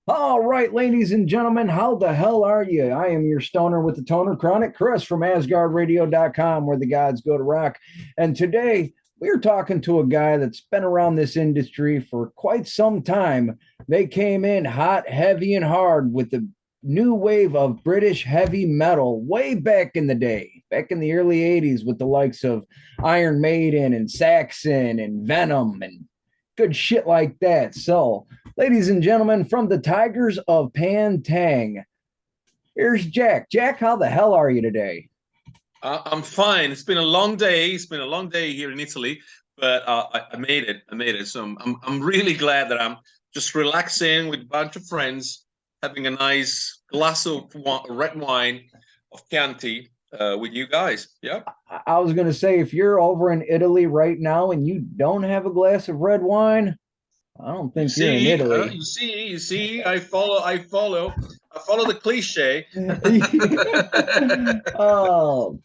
All right, ladies and gentlemen, how the hell are you? I am your stoner with the toner chronic, Chris from AsgardRadio.com, where the gods go to rock. And today we're talking to a guy that's been around this industry for quite some time. They came in hot, heavy, and hard with the new wave of British heavy metal way back in the day, back in the early 80s, with the likes of Iron Maiden and Saxon and Venom and good shit like that. So, ladies and gentlemen, from the Tigers of Pan Tayne, here's Jack. Jack, how the hell are you today? I'm fine. It's been a long day. It's been a long day here in Italy, but I made it. I made it. So I'm really glad that I'm just relaxing with a bunch of friends, having a nice glass of red wine of Chianti with you guys. Yeah. I was going to say, if you're over in Italy right now and you don't have a glass of red wine, I don't You think you're in see, Italy. you see, you see. I follow the cliche. Oh,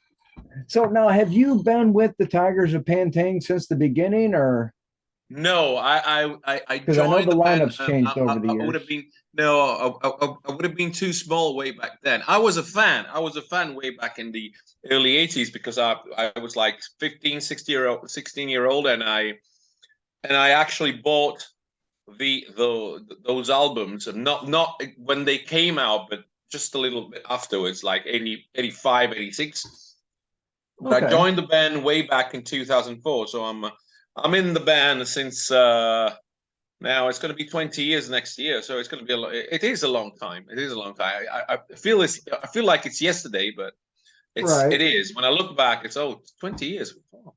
so now have you been with the Tigers of Pan Tayne since the beginning, or No, I because I know joined the the band. lineup's changed over the I would years? have been no, I would have been too small way back then. I was a fan. I was a fan way back in the early 80s because I was like 15, 16 year old, and I actually bought those albums, and not when they came out, but just a little bit afterwards, like 80, 85, 86. But I Okay. joined the band way back in 2004, so I'm in the band since now it's going to be 20 years next year, so it's going to be it is a long time. It is a long time. I feel like it's yesterday, but it Right. is. When I look back, it's 20 years. Oh,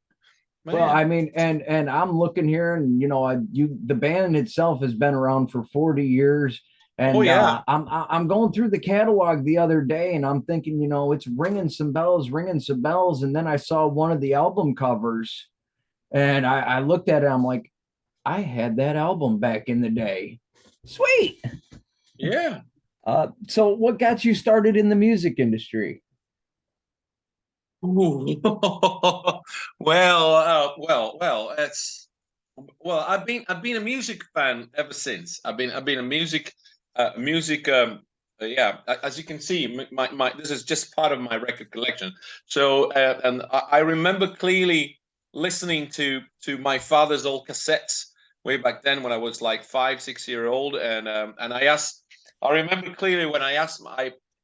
Well, man. I mean, and I'm looking here, and the band itself has been around for 40 years, Oh and yeah. I'm going through the catalog the other day, and I'm thinking, it's ringing some bells, and then I saw one of the album covers, and I looked at it, I'm like, I had that album back in the day. Sweet. Yeah. So what got you started in the music industry? Ooh. Well. It's well. I've been a music fan ever since. I've been a music. Yeah, as you can see, my this is just part of my record collection. So, and I remember clearly listening to my father's old cassettes way back then when I was like 5, 6 year old, and I asked. I remember clearly when I asked.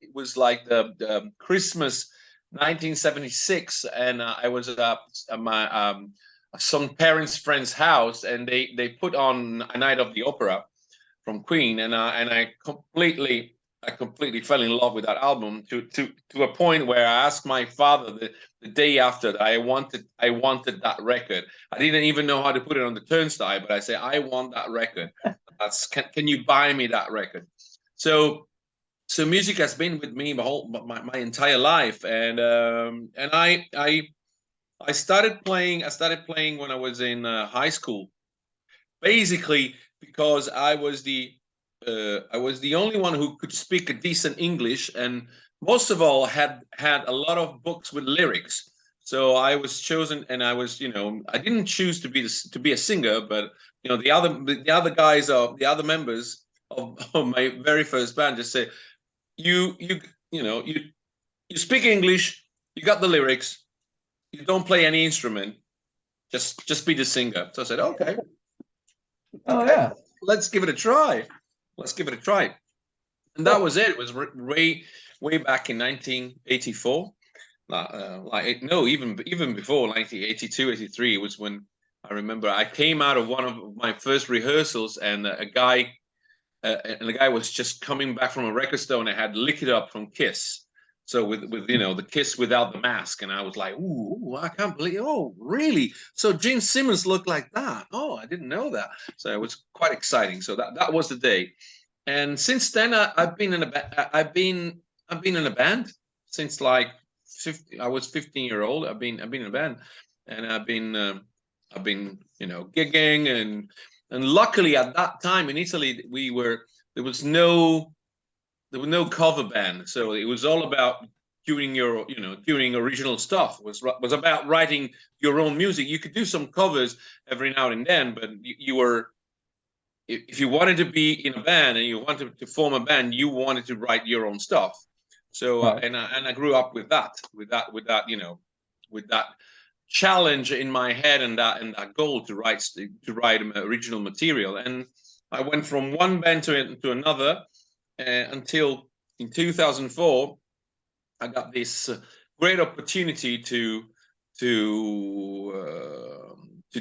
It was like the Christmas 1976, and I was at my some parents' friend's house, and they put on a night of the opera from Queen, and I completely fell in love with that album to a point where I asked my father the day after that I wanted that record. I didn't even know how to put it on the turnstile, but I said I want that record. Can you buy me that record? So so music has been with me my entire life, and I started playing. I started playing when I was in high school, basically because I was the only one who could speak a decent English, and most of all had a lot of books with lyrics. So I was chosen, and I didn't choose to be a singer, but the other guys, the other members of my very first band just say, you you you know you speak English, you got the lyrics, you don't play any instrument, just be the singer. So I said, okay, Oh okay, yeah. let's give it a try. Let's give it a try. And that Well, was it. It was way back in 1984. No, even before 1982, 83. It was when I remember I came out of one of my first rehearsals, and the guy was just coming back from a record store and I had Lick It Up from Kiss. So with the Kiss without the mask, and I was like, ooh, I can't believe. Oh, really? So Gene Simmons looked like that? Oh, I didn't know that. So it was quite exciting. So that was the day. And since then, I've been in a I've been in a band since like 50, I was 15-year old. I've been in a band, and I've been gigging, and luckily at that time in Italy there was no cover band, so it was all about doing original stuff. It was about writing your own music. You could do some covers every now and then, but you were if you wanted to be in a band and you wanted to form a band, you wanted to write your own stuff. So Right. and I grew up with that, with that challenge in my head, and that goal to write original material. And I went from one band to another until in 2004 I got this great opportunity to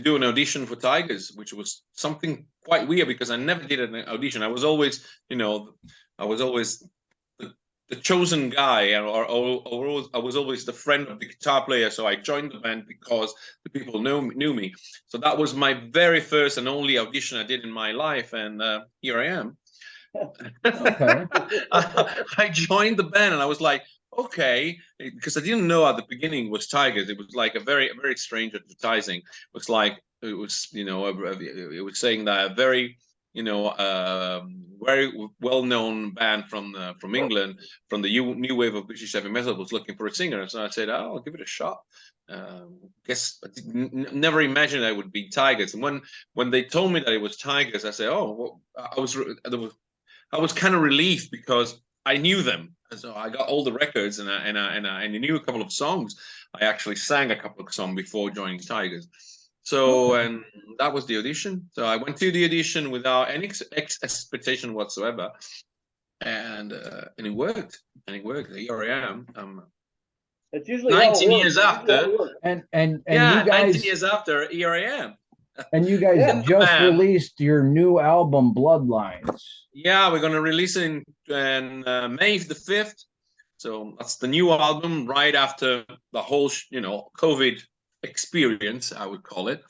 do an audition for Tygers, which was something quite weird because I never did an audition. I was always, the chosen guy, or I was always the friend of the guitar player. So I joined the band because the people knew me. So that was my very first and only audition I did in my life, and here I am. Okay. I joined the band, and I was like, okay, because I didn't know at the beginning it was Tygers. It was like a very, very strange advertising. It was like, it was saying that a very, very well-known band from England, from the new wave of British heavy metal, was looking for a singer. So I said, oh, I'll give it a shot. Guess I never imagined I would be Tygers. And when they told me that it was Tygers, I said, oh, well, I was kind of relieved because I knew them. And so I got all the records, and I knew a couple of songs. I actually sang a couple of songs before joining Tygers. So, and that was the audition. So I went to the audition without any expectation whatsoever, and it worked. And it worked. Here I am. It's usually 19 years after. And Yeah, you guys, 19 years after, here I am. and you guys just released your new album, Bloodlines. Yeah, we're gonna release it in May the 5th. So that's the new album right after the whole, COVID experience, I would call it.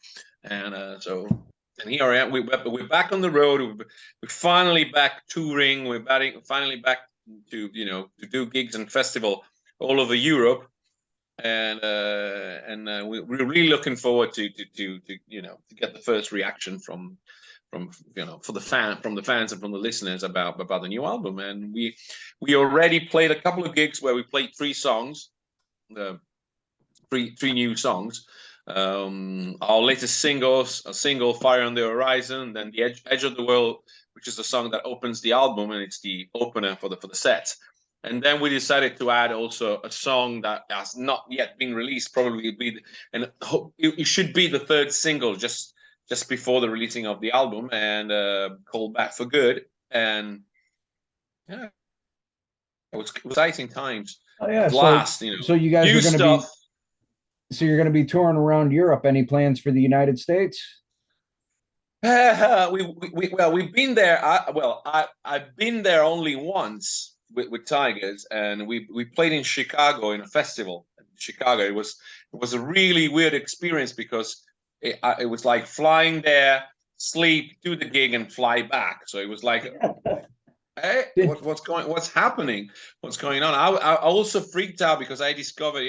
And and here I am. We're back on the road. We're finally back touring. We're finally back to to do gigs and festival all over Europe. And we're really looking forward to get the first reaction from the fans and from the listeners about the new album. And we already played a couple of gigs where we played 3 songs, three new songs. Our latest single, Fire on the Horizon, then The Edge of the World, which is the song that opens the album, and it's the opener for the set. And then we decided to add also a song that has not yet been released, probably it should be the 3rd single just before the releasing of the album, and called Back for Good. And yeah, it was exciting times. Oh yeah, at last, so you guys are going to be, so you're going to be touring around Europe. Any plans for the United States? We've been there. I've been there only once with Tygers, and we played in Chicago in a festival. In Chicago, it was a really weird experience because it was like flying there, sleep, do the gig, and fly back. So it was like, hey, what's happening? What's going on? I also freaked out because I discovered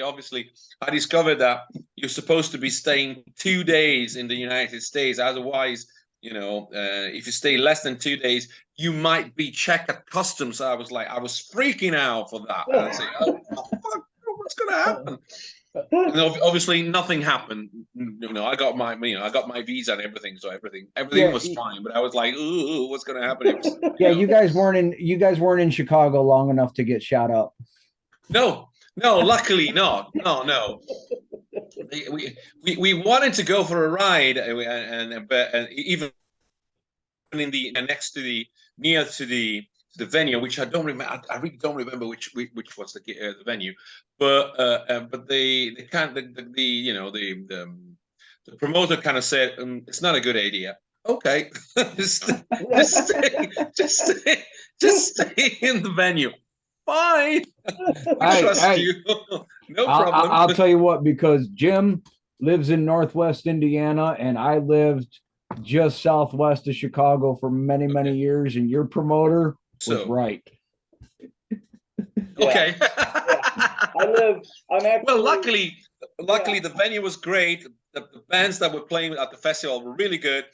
that you're supposed to be staying 2 days in the United States. Otherwise, if you stay less than 2 days, you might be checked at customs. So I was freaking out for that. And I say, oh, fuck, what's going to happen? And obviously, nothing happened. I got my visa and everything, so everything was fine. But I was like, ooh, what's going to happen? Yeah, you guys weren't in Chicago long enough to get shot up. No, luckily not. No. We wanted to go for a ride, and even in the next to the near to the venue, which I don't remember. I really don't remember which was the venue, but the promoter kind of said it's not a good idea. Okay, just stay in the venue. Fine. I trust you. No problem. I'll tell you what, because Jim lives in Northwest Indiana, and I lived just southwest of Chicago for many, many years, and your promoter was right. Okay. I'm actually, well, luckily the venue was great. The bands that were playing at the festival were really good.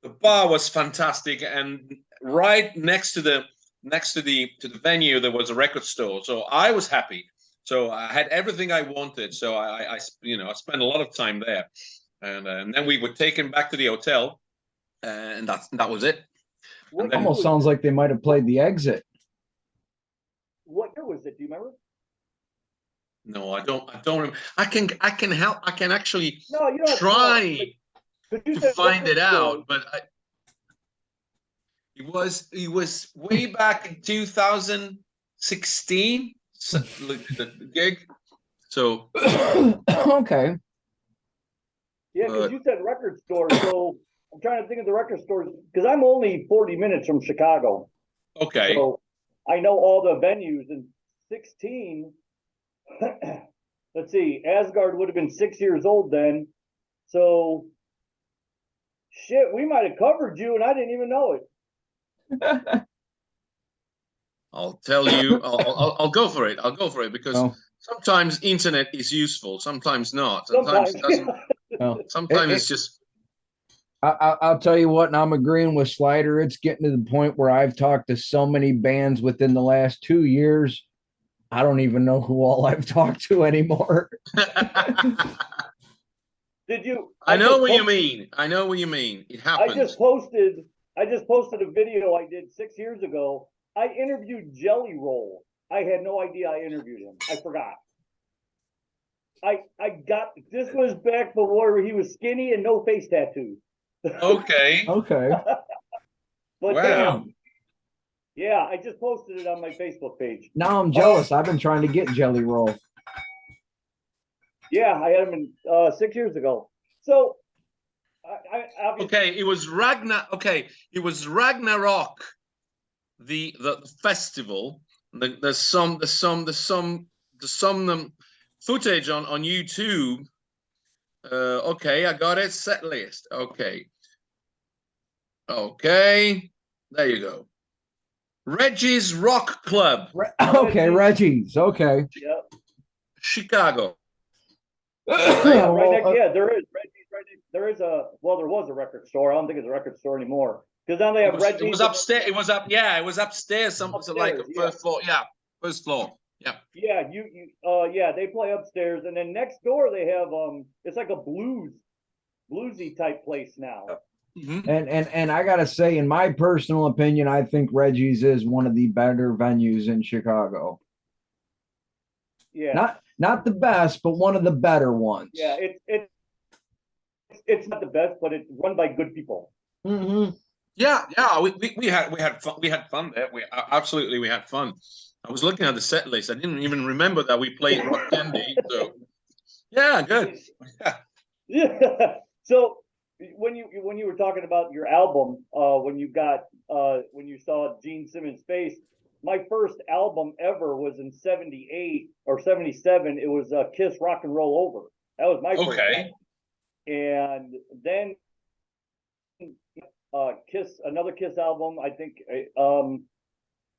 The bar was fantastic, and right next to the venue there was a record store. So I was happy. So I had everything I wanted. So I spent a lot of time there, and then we were taken back to the hotel, and that was it. What then- year Almost was sounds it? like they might have played the exit. What year was it? Do you remember? No, I don't. I don't. I can help. I can actually No, you don't have try But you to said find record it store. out, but it was way back in 2016. The gig. So Okay. Yeah, because But- you said record store. So I'm trying to think of the record stores because I'm only 40 minutes from Chicago. okay. So I know all the venues. And 16, let's see, Asgard would have been 6 years old then. So shit, we might have covered you and I didn't even know it. I'll tell you. I'll go for it. I'll go for it because Oh, sometimes internet is useful. Sometimes not. Sometimes it doesn't. oh. Sometimes It- it's just. I'll tell you what, and I'm agreeing with Slider. It's getting to the point where I've talked to so many bands within the last 2 years. I don't even know who all I've talked to anymore. Did you? I know just what you post- mean. I know what you mean. It I happens. just posted a video I did 6 years ago. I interviewed Jelly Roll. I had no idea I interviewed him. I forgot. I got this was back before he was skinny and no face tattoos. Okay. Okay. But Wow. yeah, I just posted it on my Facebook page. Now I'm jealous. I've been trying to get Jelly Roll. Yeah, I had him in 6 years ago. So I obviously Okay. It was Okay. It was Ragnarok. The festival. There's some footage on YouTube. Okay, I got it. Set list. Okay. Okay. There you go. Reggie's Rock Club, Okay, Reggie's. Okay. yeah, Chicago. yeah, right next, Well, yeah, there is Reggie's right next, there was a record store. I don't think it's a record store anymore. Because now they have Reggie's. It was upstairs. It was up. Yeah, it was upstairs. Some like Upstairs, first floor. Yeah, first floor. Yeah. Yeah, yeah, they play upstairs, and then next door they have it's like a bluesy type place now. Mhm. and I gotta say, in my personal opinion, I think Reggie's is one of the better venues in Chicago. Yeah, Not the best, but one of the better ones. yeah, it's not the best, but it's run by good people. Mm-hmm. Yeah, we had fun. We had fun there. We absolutely we had fun. I was looking at the set list. I didn't even remember that we played Rock Candy. So yeah, good. Yeah. Yeah. So when you were talking about your album, when you saw Gene Simmons' face, my first album ever was in '78 or '77. It was Kiss Rock and Roll Over. That was my first Okay. album. And then another Kiss album. I think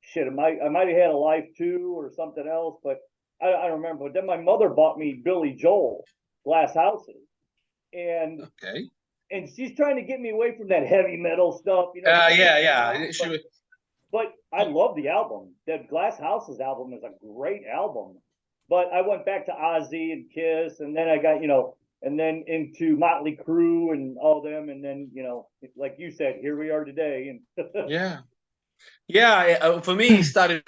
shit, I might have had a Life 2 or something else, but I don't remember. But then my mother bought me Billy Joel, Glass Houses, and Okay. she's trying to get me away from that heavy metal stuff, you know. Yeah. But I love the album. That Glass Houses album is a great album. But I went back to Ozzy and Kiss, and then I got, and then into Motley Crue and all them, and then, like you said, here we are today. And Yeah. For me, it started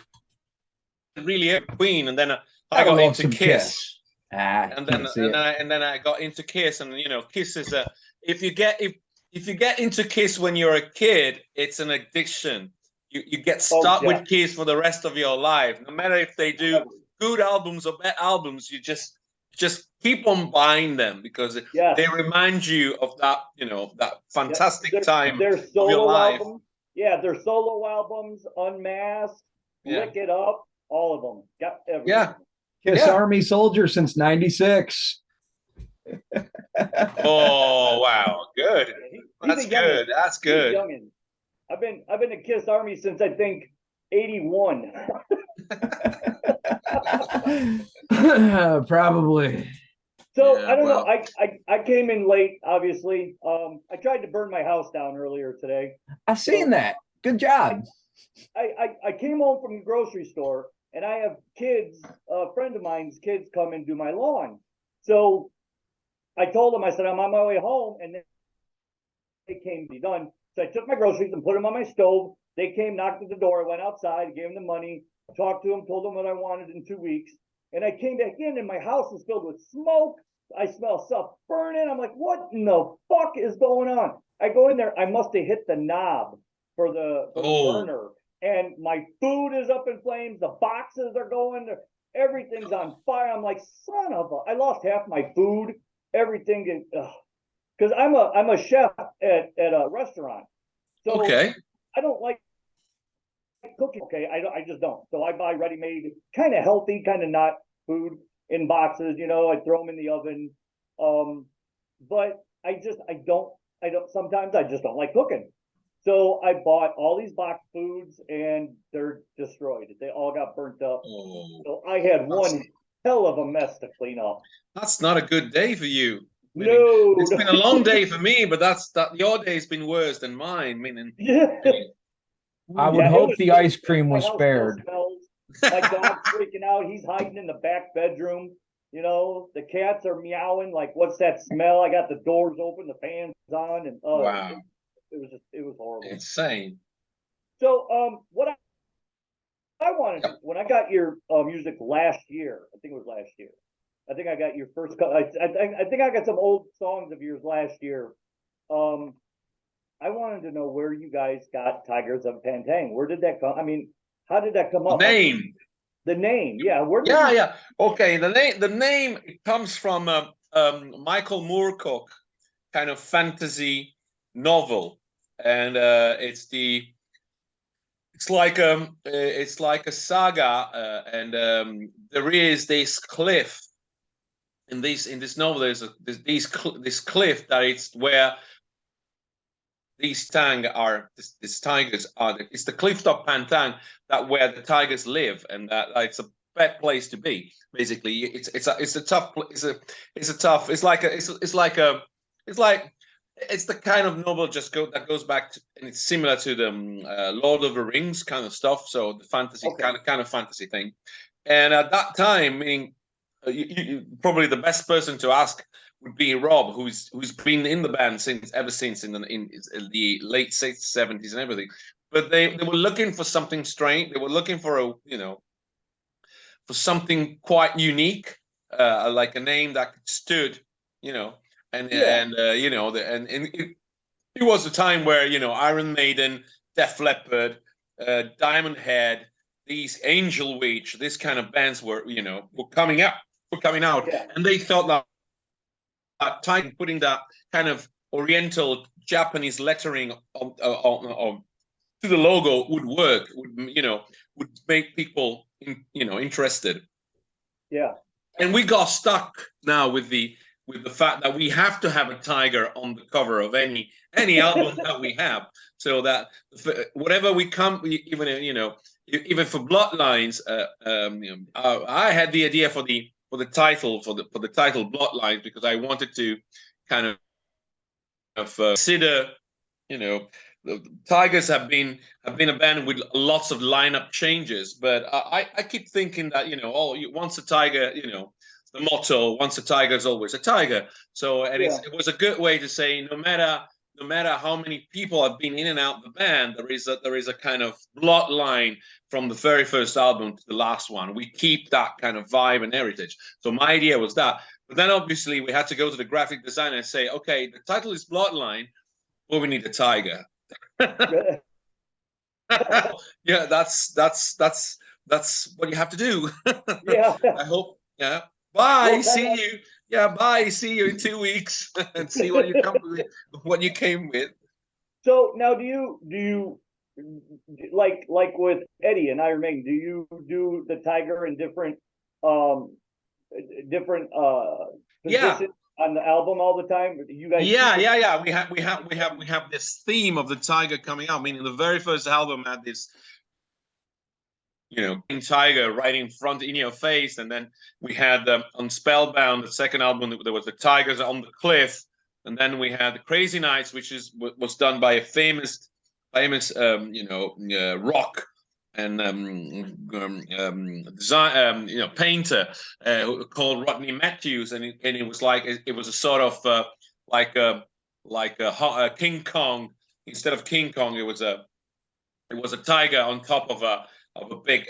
really at Queen, and then I got love into some Kiss. Ah, and can't then see it. and then I got into Kiss, and Kiss is if you get into Kiss when you're a kid, it's an addiction. You get stuck yeah. with Kiss for the rest of your life, no matter if they do good albums or bad albums. You just keep on buying them because Yes. they remind you of that that fantastic time Their of your solo life. albums. Yeah, their solo albums, Unmasked, Yeah. Lick It Up, all of them. Got everything. Yeah. Kiss Yeah. Army Soldier since '96. Oh wow, good. He's That's a youngin'. good. That's He's a good. youngin'. I've been a Kiss Army since I think '81. Probably. So Yeah, I don't well. know. I came in late, obviously. I tried to burn my house down earlier today. I seen that. Good job. I came home from the grocery store and I have kids, a friend of mine's kids come and do my lawn. So I told them, I said, I'm on my way home, and then they came to be done. So I took my groceries and put them on my stove. They came, knocked at the door. I went outside, gave them the money, talked to them, told them what I wanted in 2 weeks. And I came back in and my house was filled with smoke. I smell stuff burning. I'm like, what in the fuck is going on? I go in there. I must have hit the knob for the burner. And my food is up in flames. The boxes are going. Everything's on fire. I'm like, son of a, I lost half my food. Everything. Because I'm a chef at a restaurant. So Okay. I don't like cooking. Okay, I just don't. So I buy ready-made, kind of healthy, kind of not food in boxes. You know, I throw them in the oven. But I don't. Sometimes I just don't like cooking. So I bought all these box foods and they're destroyed. They all got burnt up. Oh, So I had one hell of a mess to clean up. that's not a good day for you. No, It's been a long day for me, but your day's been worse than mine. Meaning, yeah. I would hope the ice cream was spared. My dog's freaking out. He's hiding in the back bedroom. You know, the cats are meowing like, "What's that smell?" I got the doors open, the fans on, and wow, it was horrible. insane. So, what I wanted to, when I got your music last year, I think it was last year. I think I got your first. I think I got some old songs of yours last year. I wanted to know where you guys got Tygers of Pan Tayne. Where did that come? I mean, how did that come up? Name. The name, yeah. Where did Yeah. Okay, the name it comes from Michael Moorcock kind of fantasy novel, and it's like a saga, and there is this cliff in this novel. There's this cliff that it's where these tigers are. It's the cliff top Pan Tayne that where the tigers live, and that it's a bad place to be. Basically, it's the kind of novel that goes back to, and it's similar to the Lord of the Rings kind of stuff. So the fantasy kind of fantasy thing, and at that time, meaning probably the best person to ask would be Rob, who's been in the band ever since in the late 60s, 70s and everything. But they were looking for something strange. They were looking for for something quite unique, like a name that stood, and it was a time where Iron Maiden, Def Leppard, Diamond Head, these Angel Witch, this kind of bands were coming out, and they thought that time putting that kind of Oriental Japanese lettering on to the logo would work, would make people interested. Yeah. And we got stuck now with the fact that we have to have a tiger on the cover of any album that we have, so that whatever we come, even for Bloodlines, I had the idea for the title Bloodlines because I wanted to kind of consider, the Tigers have been a band with lots of lineup changes, but I keep thinking that once a tiger, the motto, once a tiger is always a tiger. So it was a good way to say no matter how many people have been in and out of the band, there is a kind of bloodline from the very first album to the last one. We keep that kind of vibe and heritage. So my idea was that. But then obviously we had to go to the graphic designer and say, okay, the title is Bloodline, but we need a tiger. Yeah, that's what you have to do. Yeah. I hope. Yeah. Bye. Well, see you. Yeah. Bye. See you in 2 weeks and see what you come with, what you came with. So now, do you like with Eddie and Iron Maiden? Do you do the tiger in different positions on the album all the time? You guys? Yeah. We have this theme of the tiger coming out. Meaning the very first album had this, tiger right in front in your face, and then we had on Spellbound, the second album, there was the tigers on the cliff, and then we had the Crazy Nights, which was done by a famous rock and design painter called Rodney Matthews, and it was like it was a sort of like a King Kong instead of King Kong, it was a tiger on top of a big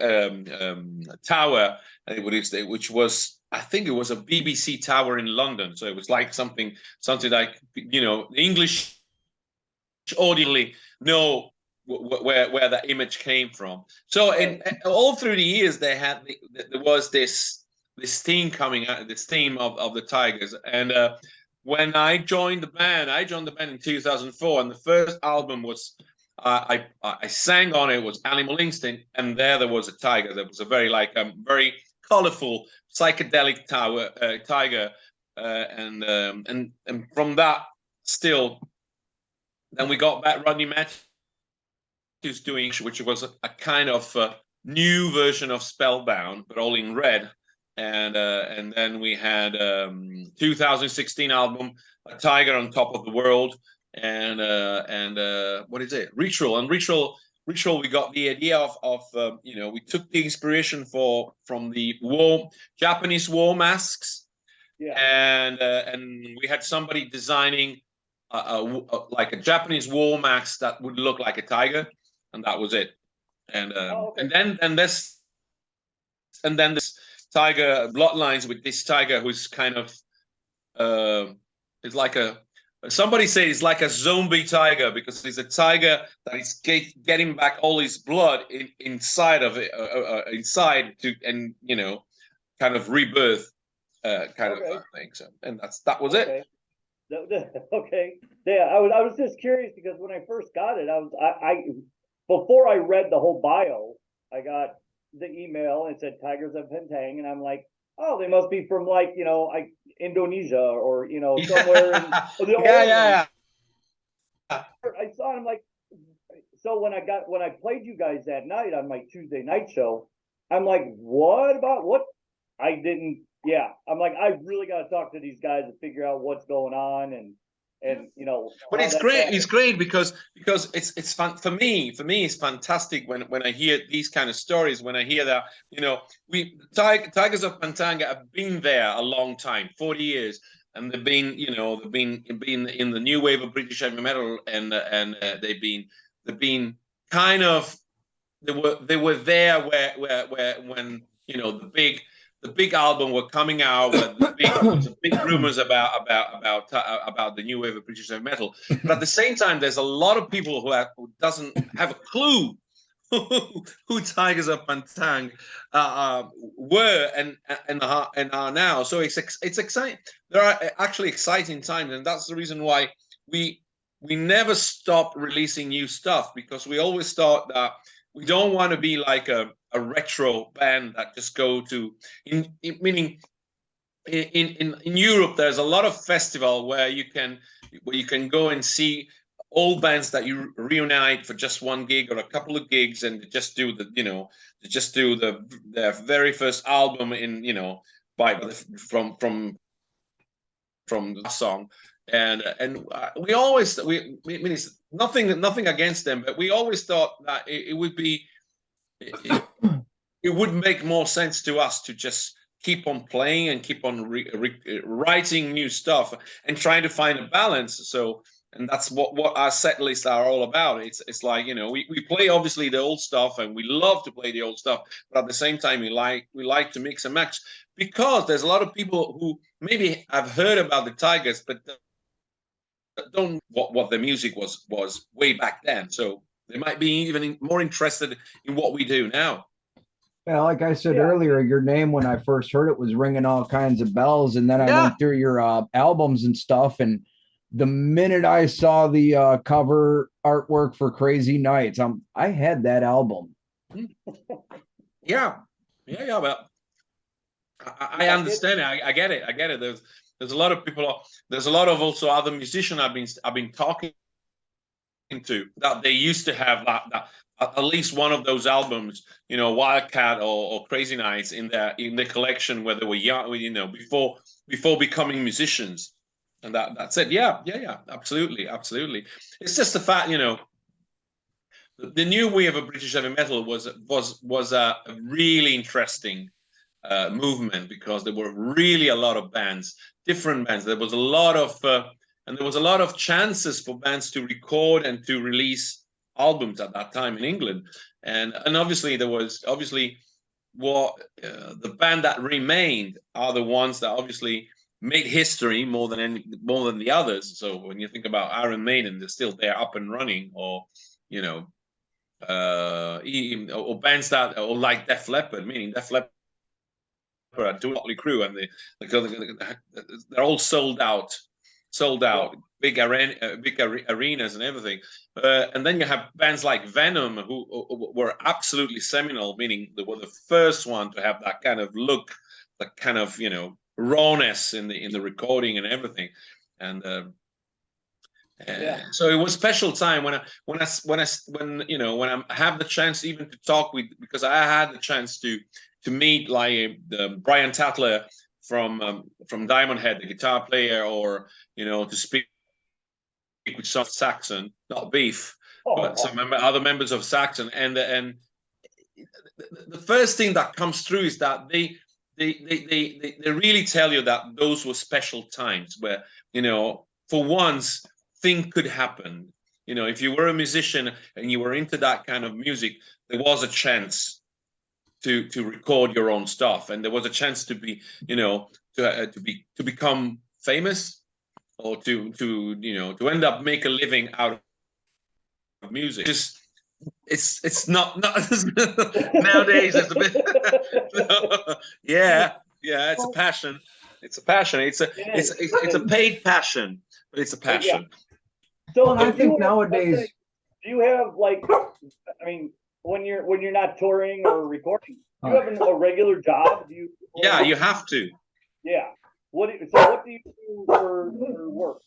tower, which was, I think it was a BBC tower in London. So it was like something like, you know, the English audibly know where that image came from. So and all through the years, there was this theme coming out, this theme of the Tigers. And when I joined the band in 2004, and the first album was I sang on it was Animal Instinct, and there was a tiger. There was a very colorful psychedelic tiger, and from that still, then we got back Rodney Matthews doing, which was a kind of new version of Spellbound, but all in red. And then we had 2016 album, A Tiger on Top of the World, and what is it? Ritual. And Ritual, we got the idea of you know, we took the inspiration from the Japanese war masks, and we had somebody designing like a Japanese war mask that would look like a tiger, and that was it. And and then this tiger bloodlines with this tiger who's kind of it's like somebody says it's like a zombie tiger, because it's a tiger that is getting back all his blood inside of it, inside to, and you know, kind of rebirth kind of thing. So, and that was it. Okay. Yeah, I was just curious because when I first got it, I before I read the whole bio, I got the email and it said Tygers of Pan Tayne, and I'm like, oh, they must be from, like, you know, like Indonesia or, you know, somewhere in yeah. I saw it, I'm like, so when I played you guys that night on my Tuesday night show, I'm like, what? I didn't. Yeah, I'm like, I really got to talk to these guys and figure out what's going on, and you know. But it's great. Happened. It's great because it's fun for me. For me, it's fantastic when I hear these kind of stories. When I hear that, you know, Tygers of Pan Tayne have been there a long time, 40 years, and they've been in the new wave of British heavy metal, and they've been kind of they were there where when, you know, the big album were coming out, where the big rumors about the new wave of British heavy metal. But at the same time, there's a lot of people who doesn't have a clue who Tygers of Pan Tayne were and are now. So it's exciting. There are actually exciting times, and that's the reason why we never stop releasing new stuff, because we always thought that we don't want to be like a retro band that just go to meaning in Europe there's a lot of festival where you can go and see old bands that you reunite for just one gig or a couple of gigs, and just do their very first album in, you know, from the song. And we always I mean, it's nothing against them, but we always thought that it would be it would make more sense to us to just keep on playing and keep on writing new stuff and trying to find a balance. So, and that's what our set lists are all about. It's like, you know, we play obviously the old stuff, and we love to play the old stuff, but at the same time we like to mix and match, because there's a lot of people who maybe have heard about the Tigers but don't what the music was way back then. So they might be even more interested in what we do now. Yeah, like I said earlier, your name when I first heard it was ringing all kinds of bells, and then I went through your albums and stuff, and the minute I saw the cover artwork for Crazy Nights, I had that album. Yeah, but I understand it. I get it. There's a lot of people. There's a lot of also other musicians I've been talking to that they used to have that at least one of those albums, you know, Wildcat or Crazy Nights in their collection, where they were young, you know, before becoming musicians, and that's it. Yeah, absolutely. It's just the fact, you know, the new wave of British heavy metal was a really interesting movement, because there were really a lot of bands, different bands. There was a lot of and there was a lot of chances for bands to record and to release albums at that time in England, and obviously there was what the band that remained are the ones that obviously made history more than the others. So when you think about Iron Maiden, they're still there, up and running, or or bands that, or like Def Leppard, meaning Def Leppard do Motley Crue, and they're all sold out, big arenas and everything. And then you have bands like Venom, who were absolutely seminal, meaning they were the first one to have that kind of look, that kind of rawness in the recording and everything. And so it was a special time when I have the chance even to talk with, because I had the chance to meet like Brian Tatler from Diamond Head, the guitar player, or to speak with Soft Saxon, not Beef, but some other members of Saxon, and the first thing that comes through is that they really tell you that those were special times where for once thing could happen. If you were a musician and you were into that kind of music, there was a chance to record your own stuff, and there was a chance to be to become famous, or to end up make a living out of music. Just it's not nowadays. It's a bit it's a passion. It's a passion. It's a paid passion, but it's a passion. So I think nowadays, do you have when you're not touring or recording, do you have a regular job? You have to. Yeah. What do you do for work?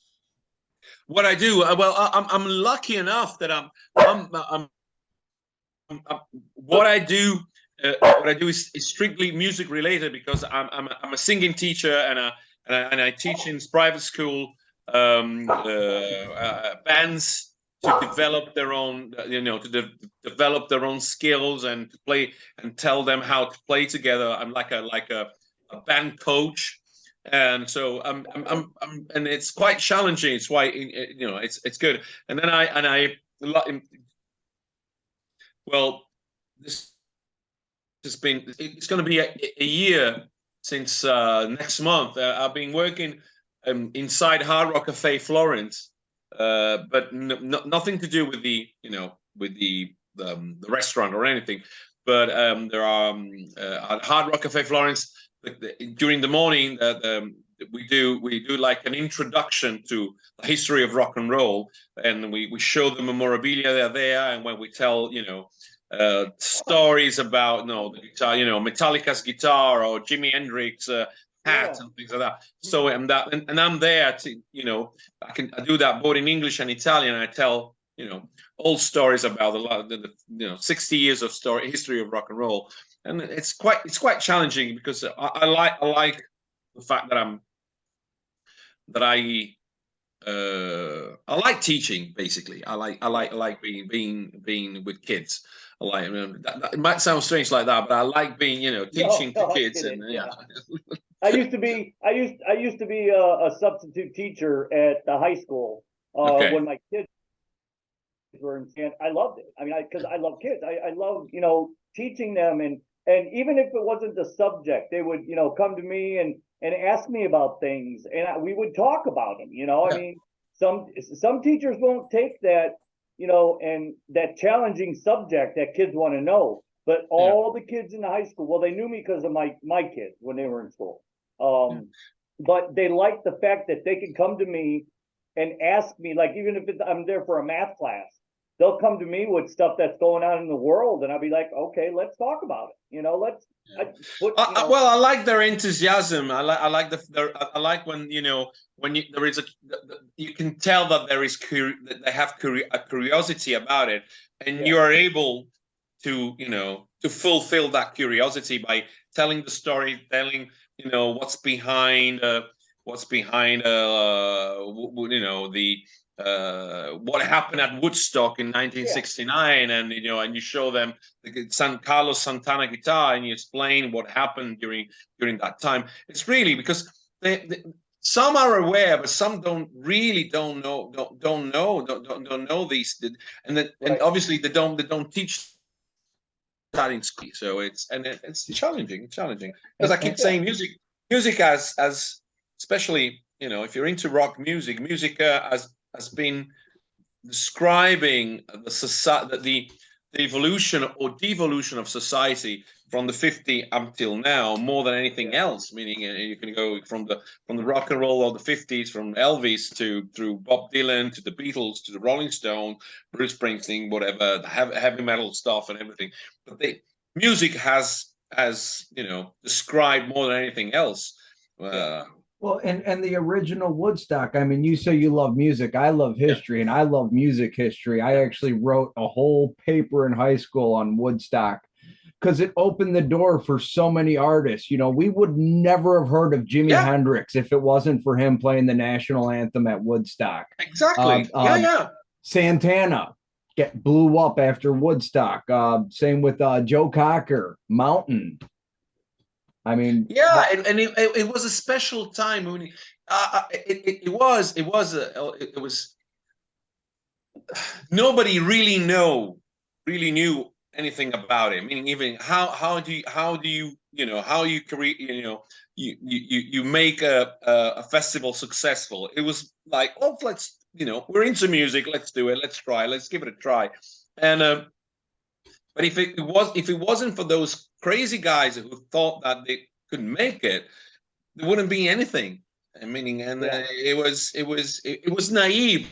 What I do, I'm lucky enough that what I do is strictly music related, because I'm a singing teacher, and I teach in private school bands to develop their own, develop their own skills and to play, and tell them how to play together. I'm like a band coach, and so I'm and it's quite challenging. It's why it's good. And then it's going to be a year since next month. I've been working inside Hard Rock Cafe Florence. But nothing to do with the restaurant or anything. But there are at Hard Rock Cafe Florence, during the morning we do like an introduction to the history of rock and roll, and we show the memorabilia that are there, and when we tell stories about the guitar, Metallica's guitar, or Jimi Hendrix hat and things like that. So and I'm there to I do that both in English and Italian. I tell old stories about the 60 years of history of rock and roll, and it's quite challenging, because I like the fact that I like teaching. Basically, I like being with kids. It might sound strange like that, but I like being teaching to kids. I used to be a substitute teacher at the high school when my kids were in, and I loved it. Because I love kids. I love teaching them, and even if it wasn't the subject, they would come to me and ask me about things, and we would talk about them. Some teachers won't take that and that challenging subject that kids want to know. But all the kids in the high school, they knew me because of my kids when they were in school. But they liked the fact that they could come to me and ask me, like, even if I'm there for a math class, they'll come to me with stuff that's going on in the world, and I'll be like, okay, let's talk about it. Well, I like their enthusiasm. I like when there is you can tell that that they have a curiosity about it, and you are able to fulfill that curiosity by telling the story, telling what's behind what happened at Woodstock in 1969, and and you show them the Carlos Santana guitar, and you explain what happened during that time. It's really because some are aware, but some don't know these, and then and Right. obviously they don't teach that in school. So it's challenging, because I keep saying music as especially, you know, if you're into rock music, has been describing the society, the evolution or devolution of society from the 50 until now more than anything else. Meaning, you can go from the rock and roll of the 50s, from Elvis to through Bob Dylan to the Beatles to the Rolling Stones, Bruce Springsteen, whatever, the heavy metal stuff and everything. But music has, you know, described more than anything else. Well, and the original Woodstock. I mean, you say you love music. I love history, and I love music history. I actually wrote a whole paper in high school on Woodstock because it opened the door for so many artists. You know, we would never have heard of Jimi Yeah, Hendrix if it wasn't for him playing the national anthem at Woodstock. exactly. Yeah. Santana blew up after Woodstock. Same with Joe Cocker, Mountain. I mean, Yeah, and it was a special time when it was nobody really knew anything about it. Meaning, even how do you, you know, how you create, you know, you make a festival successful. It was like, oh, let's, you know, we're into music, let's do it, let's give it a try. And but if it wasn't for those crazy guys who thought that they could make it, there wouldn't be anything. I mean, and it was naive,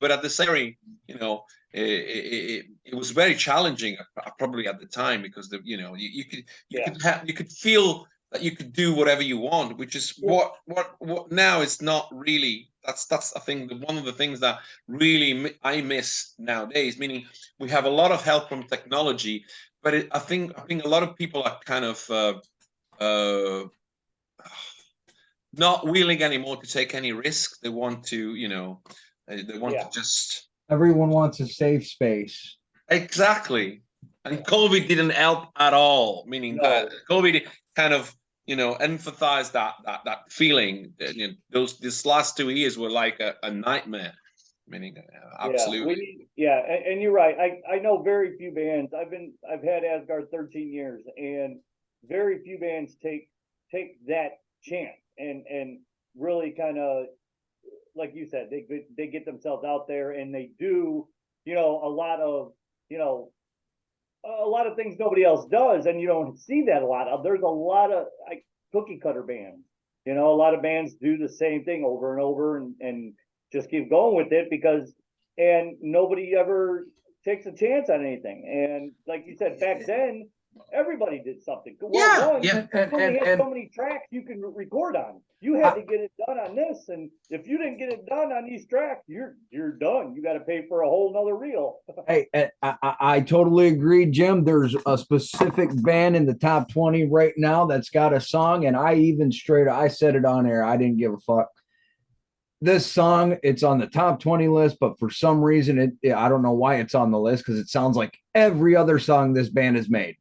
but at the same, you know, it was very challenging, probably at the time, because you know, you could feel that you could do whatever you want, which is what now is not really. That's I think one of the things that really I miss nowadays. Meaning, we have a lot of help from technology, but I think a lot of people are kind of not willing anymore to take any risk. They want to, you know, they want to just. everyone wants a safe space. Exactly. And COVID didn't help at all. Meaning that COVID kind of, you know, emphasized that feeling. You know, this last 2 years were like a nightmare. Meaning, absolutely. And you're right. I know very few bands. I've had Asgard 13 years, and very few bands take that chance and really kind of, like you said, they get themselves out there and they do, you know, a lot of, you know, a lot of things nobody else does, and you don't see that a lot of. There's a lot of like cookie cutter bands. You know, a lot of bands do the same thing over and over and just keep going with it because, and nobody ever takes a chance on anything. And like you said, back then, everybody did something. Well, you only had so many tracks you can record on. You had to get it done on this, and if you didn't get it done on these tracks, you're done. You got to pay for a whole nother reel. Hey, I totally agree, Jim. There's a specific band in the top 20 right now that's got a song, and I said it on air. I didn't give a fuck. This song, it's on the top 20 list, but for some reason, I don't know why it's on the list, because it sounds like every other song this band has made.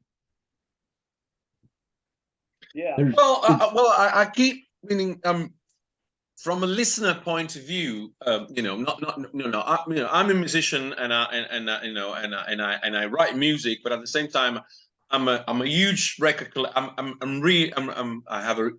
Yeah. Well, I keep meaning from a listener point of view, you know, I'm a musician and I write music, but at the same time, I'm a huge record collector. I have a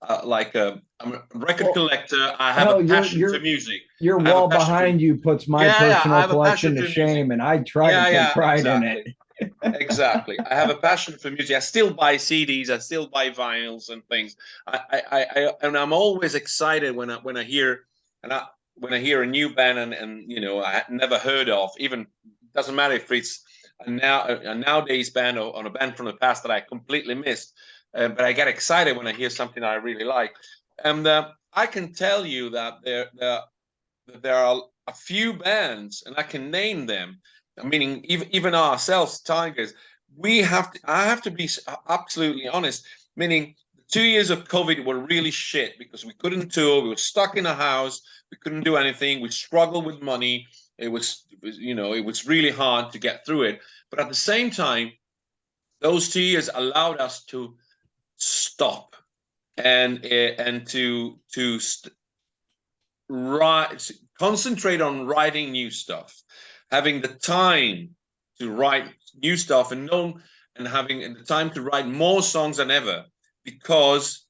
I'm a record collector. I have a passion for music. Your wall behind you puts my personal collection to shame, and I try to take pride in it. Exactly. I have a passion for music. I still buy CDs. I still buy vinyls and things. And I'm always excited when I hear a new band and you know, I never heard of. Even doesn't matter if it's a nowadays band or on a band from the past that I completely missed. But I get excited when I hear something I really like. And I can tell you that there are a few bands, and I can name them. Meaning, even ourselves, Tigers, I have to be absolutely honest. Meaning, 2 years of COVID were really shit because we couldn't tour. We were stuck in a house. We couldn't do anything. We struggled with money. It was really hard to get through it. But at the same time, those 2 years allowed us to stop and concentrate on writing new stuff, having the time to write new stuff, and having the time to write more songs than ever, because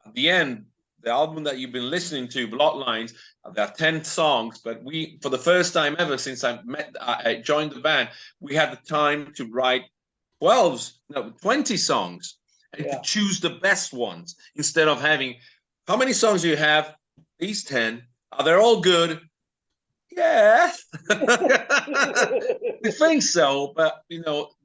at the end, the album that you've been listening to, Bloodlines, there are 10 songs, but for the first time ever since I joined the band, we had the time to write 20 songs, and to choose the best ones, instead of having, how many songs do you have? These 10. Are they all good? Yeah. We think so, but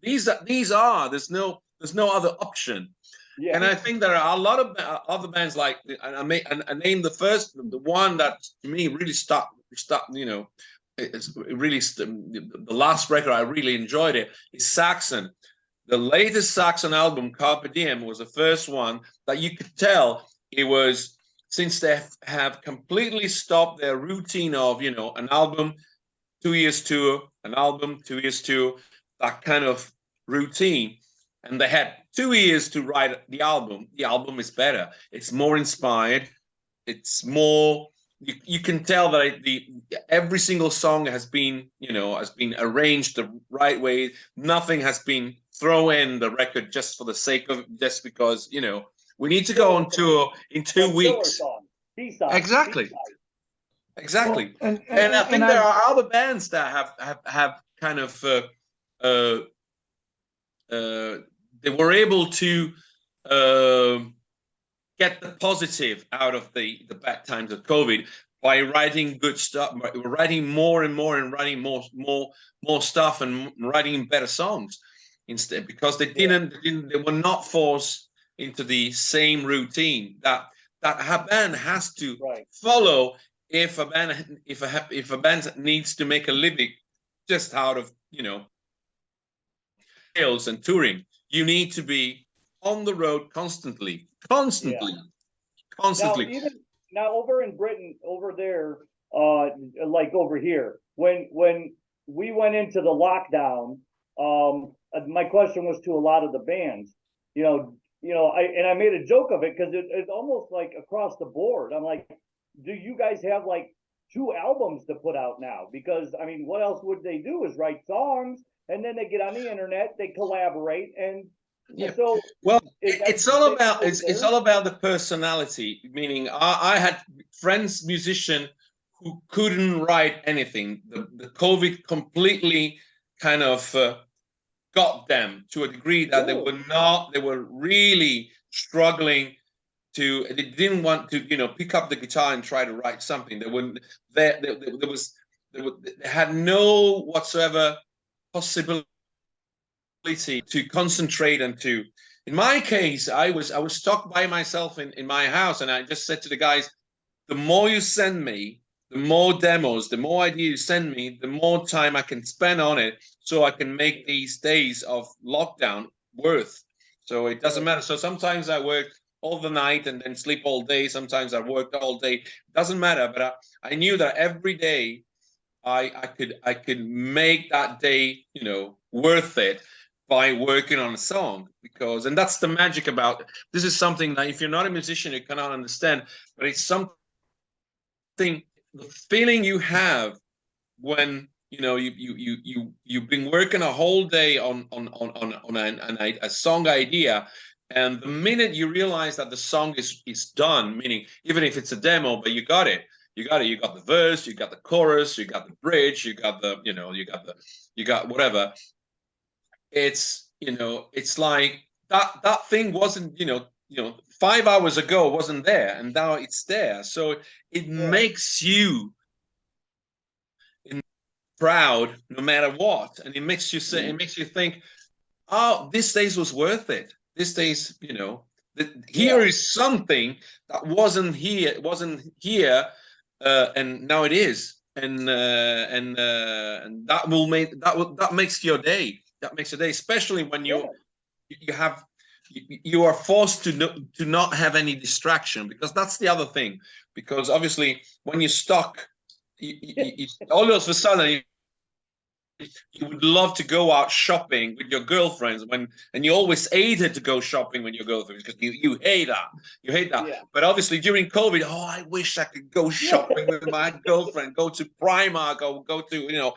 these are, there's no other option. Yeah. And I think there are a lot of other bands, like, I named the one that to me really stuck, it's really the last record I really enjoyed is Saxon. The latest Saxon album, Carpe Diem, was the first one that you could tell it was, since they have completely stopped their routine of, an album, 2 years tour, an album, 2 years tour, that kind of routine. And they had 2 years to write the album. The album is better. It's more inspired. It's more, you can tell that every single song has been arranged the right way. Nothing has been thrown in the record just for the sake of, just because, we need to go on tour in 2 weeks. Exactly. Exactly. Well, and I think there are other bands that have kind of they were able to get the positive out of the bad times of COVID by writing good stuff, writing more and more, and writing more stuff, and writing better songs instead, because they were not forced into the same routine that a band has to follow if a band needs to make a living just out of sales and touring. You need to be on the road constantly. Now over in Britain, over there, like over here, when we went into the lockdown, my question was to a lot of the bands, I made a joke of it, because it's almost like across the board. I'm like, do you guys have like 2 albums to put out now? Because I mean, what else would they do is write songs, and then they get on the internet, they collaborate, and so it's all about the personality. Meaning, I had friends, musicians, who couldn't write anything. The COVID completely kind of got them to a degree that they were really struggling to, they didn't want to, pick up the guitar and try to write something. They had no whatsoever possibility to concentrate and to, in my case, I was stuck by myself in my house, and I just said to the guys, the more you send me, the more demos, the more ideas you send me, the more time I can spend on it, so I can make these days of lockdown worth. So it doesn't matter. So sometimes I work all the night and then sleep all day. Sometimes I worked all day. It doesn't matter. But I knew that every day I could make that day, worth it by working on a song. And that's the magic about it. This is something that if you're not a musician, you cannot understand. But it's something, the feeling you have when you've been working a whole day on a song idea, and the minute you realize that the song is done, meaning even if it's a demo, but you got it, you got the verse, you got the chorus, you got the bridge, you got the you got whatever. It's it's like that thing wasn't 5 hours ago wasn't there, and now it's there. So it makes you proud no matter what, and it makes you think, oh, this days was worth it. This days, here is something that wasn't here, and now it is, and that makes your day. That makes your day, especially when you are forced to not have any distraction, because that's the other thing. Because obviously, when you're stuck, all of a sudden you would love to go out shopping with your girlfriends and you always hated to go shopping with your girlfriends because you hate that. You hate that. Yeah. But obviously during COVID, oh, I wish I could go shopping with my girlfriend, go to Primark or go to,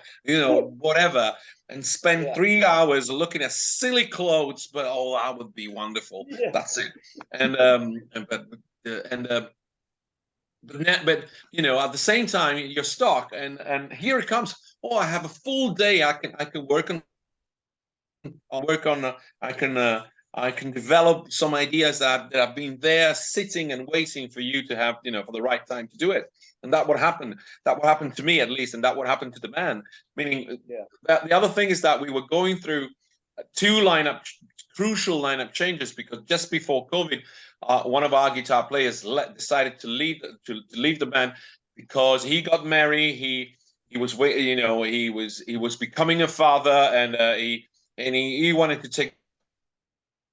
whatever, and spend 3 hours looking at silly clothes. But oh, that would be wonderful. Yeah. That's it. But at the same time you're stuck and here it comes. Oh, I have a full day. I can work on I can develop some ideas that have been there sitting and waiting for you to have, for the right time to do it. And that would happen. That would happen to me at least, and that would happen to the band. Meaning that the other thing is that we were going through two crucial lineup changes because just before COVID, one of our guitar players decided to leave the band because he got married. He was he was becoming a father, and he wanted to take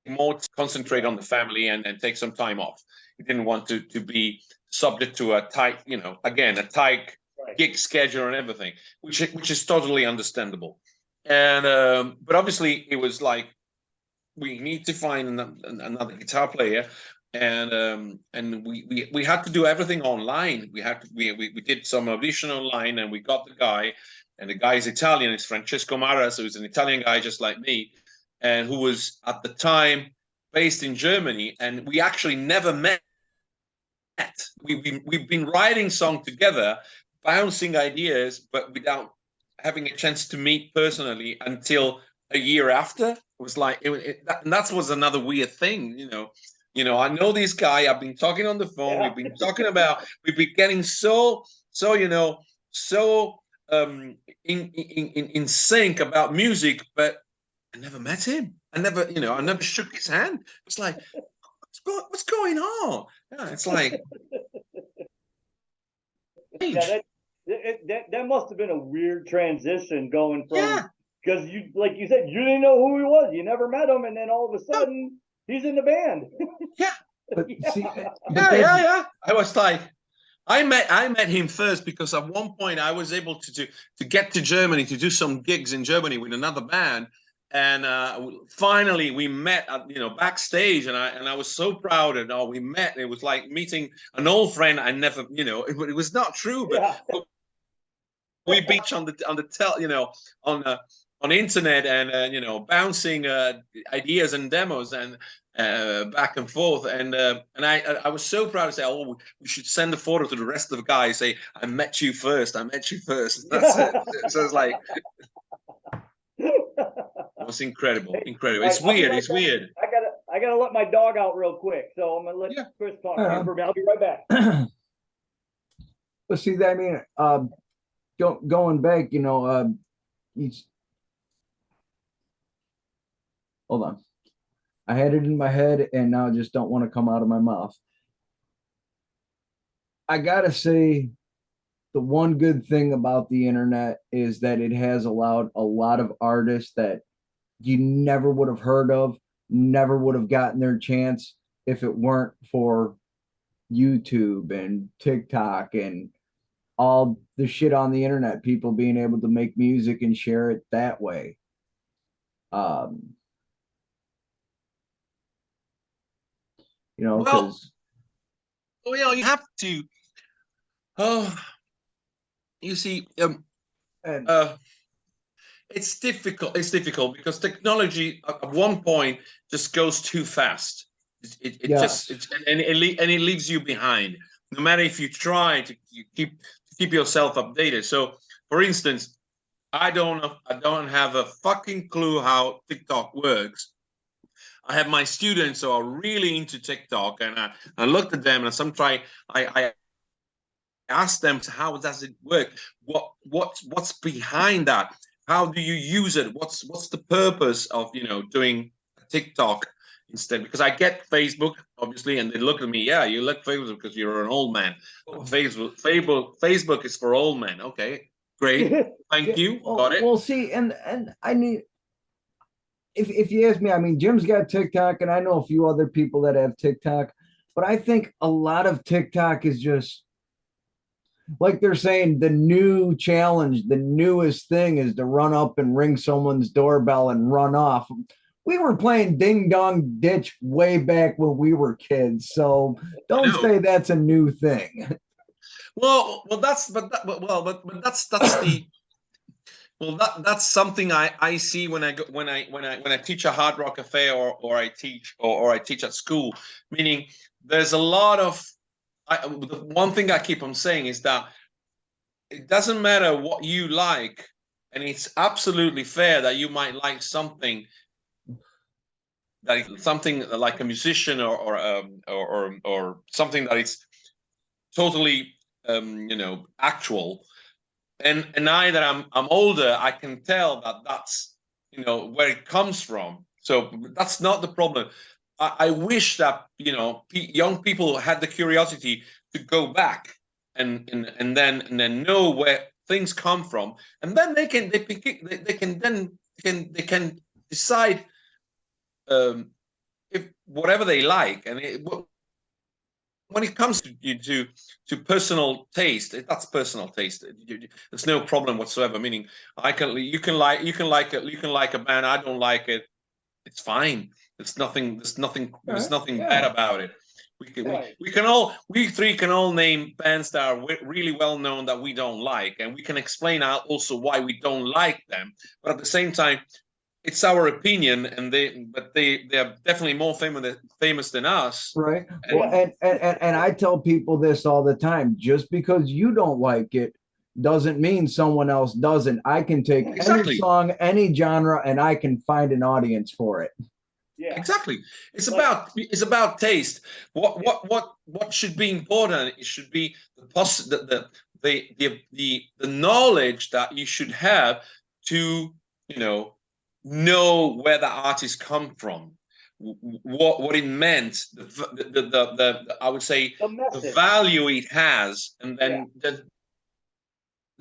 more to concentrate on the family and take some time off. He didn't want to be subject to a tight, again, a tight gig schedule and everything, which is totally understandable. And but obviously it was like we need to find another guitar player, and we had to do everything online. We did some audition online, and we got the guy, and the guy is Italian. It's Francesco Maras, who's an Italian guy just like me, and who was at the time based in Germany, and we actually never met. We've been writing songs together, bouncing ideas, but without having a chance to meet personally until a year after. It was like that was another weird thing, I know this guy. I've been talking on the phone. We've been talking about. We've been getting so in sync about music, but I never met him. I never shook his hand. It's like, what's going on? Yeah, it's like. Yeah, that must have been a weird transition going from because you, like you said, you didn't know who he was. You never met him, and then all of a sudden he's in the band. But see, yeah. I was like, I met him first because at one point I was able to get to Germany to do some gigs in Germany with another band, and finally we met at, backstage, and I was so proud, and we met. It was like meeting an old friend. I never, it was not true, but we beach on the on internet, and bouncing ideas and demos and back and forth, and I was so proud to say, oh, we should send a photo to the rest of the guys, say I met you first. That's it. So it's like it was incredible. It's weird. It's weird. I gotta let my dog out real quick, so I'm gonna let Chris talk for me. I'll be right back. But see, I mean, going back, he's. Hold on. I had it in my head, and now I just don't want to come out of my mouth. I gotta say, the one good thing about the internet is that it has allowed a lot of artists that you never would have heard of, never would have gotten their chance if it weren't for YouTube and TikTok and all the shit on the internet, people being able to make music and share it that way. Because you have to. Oh, you see, it's difficult. It's difficult because technology at one point just goes too fast. It leaves you behind. No matter if you try to keep yourself updated. So, for instance, I don't have a fucking clue how TikTok works. I have my students who are really into TikTok, and I looked at them, and I asked them, how does it work? What's behind that? How do you use it? What's the purpose of doing TikTok instead? Because I get Facebook, obviously, and they look at me, you like Facebook because you're an old man. Facebook is for old men. Okay, great, thank you, got it. Well, see, and I need. If you ask me, I mean, Jim's got TikTok, and I know a few other people that have TikTok, but I think a lot of TikTok is just like they're saying the new challenge, the newest thing is to run up and ring someone's doorbell and run off. We were playing ding dong ditch way back when we were kids, so don't No. say that's a new thing. Well, that's the well, that's something I see when I go when I teach a hard rock cafe or I teach or I teach at school. Meaning, there's a lot of the one thing I keep on saying is that it doesn't matter what you like, and it's absolutely fair that you might like something something like a musician or something that is totally actual. And I that I'm older, I can tell that that's where it comes from. So that's not the problem. I wish that young people had the curiosity to go back and then know where things come from, and then they can decide if whatever they like. And when it comes to personal taste, that's personal taste. There's no problem whatsoever. Meaning, you can like a band. I don't like it. It's fine. There's nothing bad about it. We three can all name bands that are really well known that we don't like, and we can explain out also why we don't like them. But at the same time, it's our opinion, and they are definitely more famous than us. Right. Well, and I tell people this all the time. Just because you don't like it doesn't mean someone else doesn't. I can take any song, any genre, and I can find an audience for it. Yeah, exactly. It's about taste. What should be important? It should be the knowledge that you should have to know where the artist come from, what it meant, the I would say the value it has, and then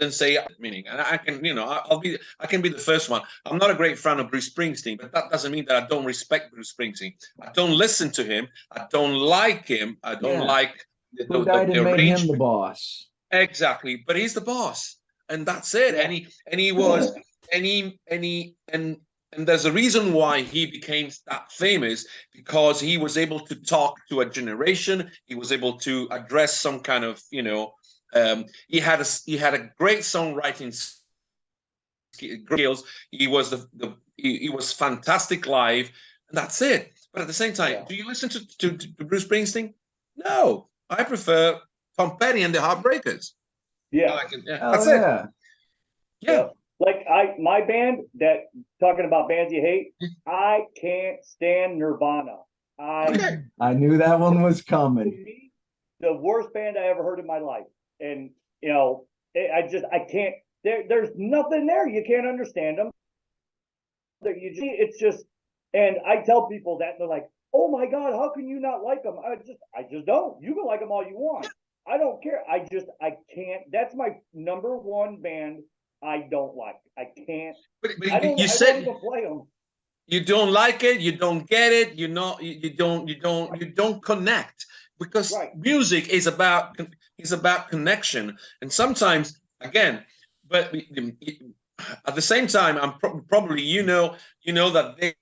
say meaning. And I can I can be the first one. I'm not a great fan of Bruce Springsteen, but that doesn't mean that I don't respect Bruce Springsteen. I don't listen to him. I don't like him. I don't like who died and made him the boss. Exactly, but he's the boss, and that's it. And he was and there's a reason why he became that famous, because he was able to talk to a generation. He was able to address some kind of he had a great songwriting skills. He was fantastic live, and that's it. But at the same time, do you listen to Bruce Springsteen? No, I prefer Tom Petty and the Heartbreakers. That's it. Yeah. Like my band, that talking about bands you hate, I can't stand Nirvana. I knew that one was coming. The worst band I ever heard in my life. And I can't. There's nothing there. You can't understand them. It's just, and I tell people that, and they're like, "Oh my God, how can you not like them?" I just don't. You can like them all you want. I don't care. I can't. That's my number one band I don't like. I can't. But I don't even play them. You don't like it. You don't get it. You don't connect, because music is about connection. And sometimes, again, but at the same time, I'm probably that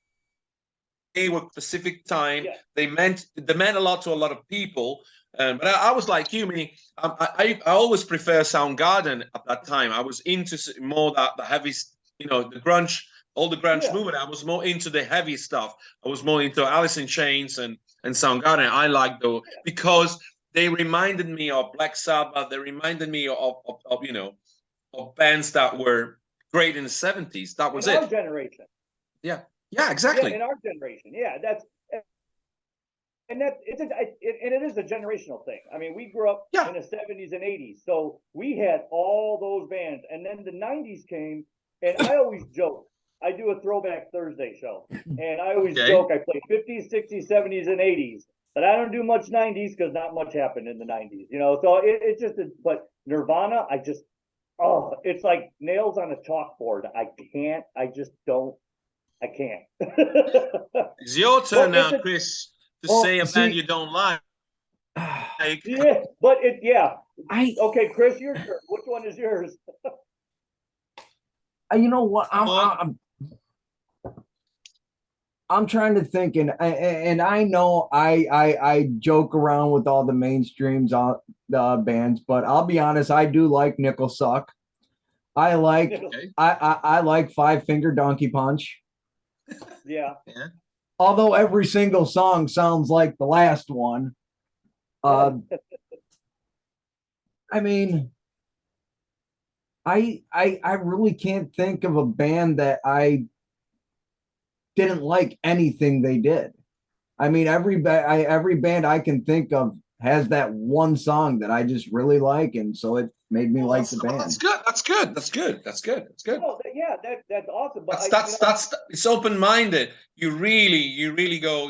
they were specific time. They meant a lot to a lot of people. But I was like you, meaning I always prefer Soundgarden at that time. I was into more the heavy, the grunge, all the grunge movement. I was more into the heavy stuff. I was more into Alice in Chains and Soundgarden. I liked those because they reminded me of Black Sabbath. They reminded me of bands that were great in the 70s. That was in our generation. Yeah, exactly. Yeah, in our generation, that's. And it is a generational thing. I mean, we grew up in the 70s and 80s, so we had all those bands. And then the 90s came, and I always joke. I do a Throwback Thursday show, and I always joke I play 50s, 60s, 70s, and 80s, but I don't do much 90s because not much happened in the 90s, So it's just, but Nirvana, it's like nails on a chalkboard. I can't. It's your turn now, Chris. To say a band you don't like. Yeah, but Okay, Chris, your turn. Which one is yours? You know what? I'm trying to think, and I know I joke around with all the mainstreams on the bands, but I'll be honest, I do like Nickel Suck. I like Okay. I like Five Finger Donkey Punch. Yeah. Yeah. Although every single song sounds like the last one. I mean, I really can't think of a band that I didn't like anything they did. I mean, every band I can think of has that one song that I just really like, and so it made me like the band. That's good. That's good. That's good. That's good. That's good. Oh, yeah, that's awesome. But That's it's open minded. You really go.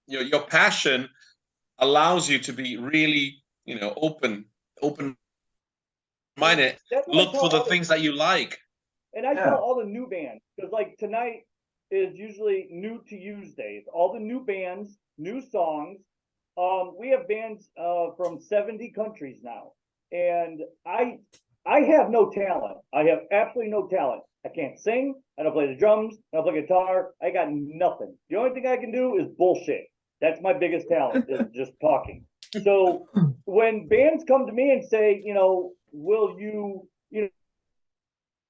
Your passion allows you to be really open minded. that's what I Look tell for the all things that you like. and I Yeah. tell all the new bands because like tonight is usually new to use days. All the new bands, new songs. We have bands from 70 countries now, and I have no talent. I have absolutely no talent. I can't sing. I don't play the drums. I don't play guitar. I got nothing. The only thing I can do is bullshit. That's my biggest talent is just talking. So when bands come to me and say, will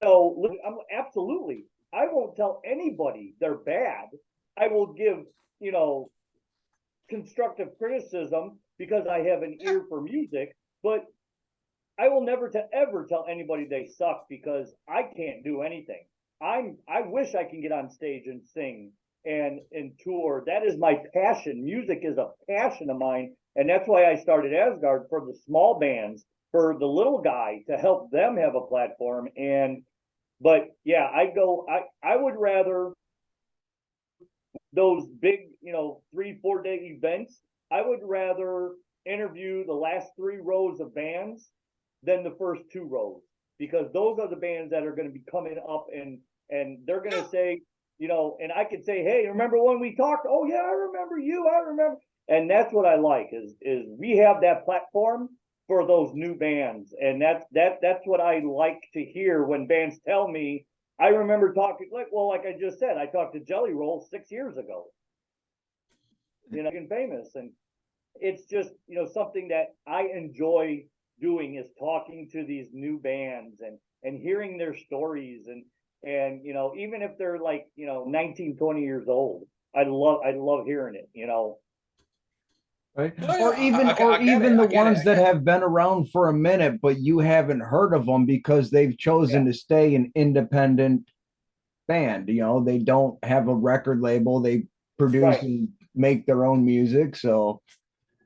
I'm absolutely. I won't tell anybody they're bad. I will give, you know, constructive criticism because I have an ear for music, but I will never to ever tell anybody they suck because I can't do anything. I wish I can get on stage and sing and tour. That is my passion. Music is a passion of mine, and that's why I started Asgard for the small bands, for the little guy to help them have a platform. And but yeah, I would rather those big, 3-4 day events, I would rather interview the last 3 rows of bands than the first 2 rows because those are the bands that are going to be coming up and they're going to say, and I could say, hey, remember when we talked? Oh yeah, I remember you. I remember. And that's what I like is we have that platform for those new bands, and that's what I like to hear when bands tell me. I remember talking like I just said, I talked to Jelly Roll 6 years ago, and famous, and it's just something that I enjoy doing is talking to these new bands and hearing their stories and even if they're like 19, 20 years old, I love hearing it. Right. Oh, Or yeah, even the I get it. ones that have been around for a minute, but you haven't heard of them because they've chosen to stay an independent band. They don't have a record label. They produce Right. and make their own music. So,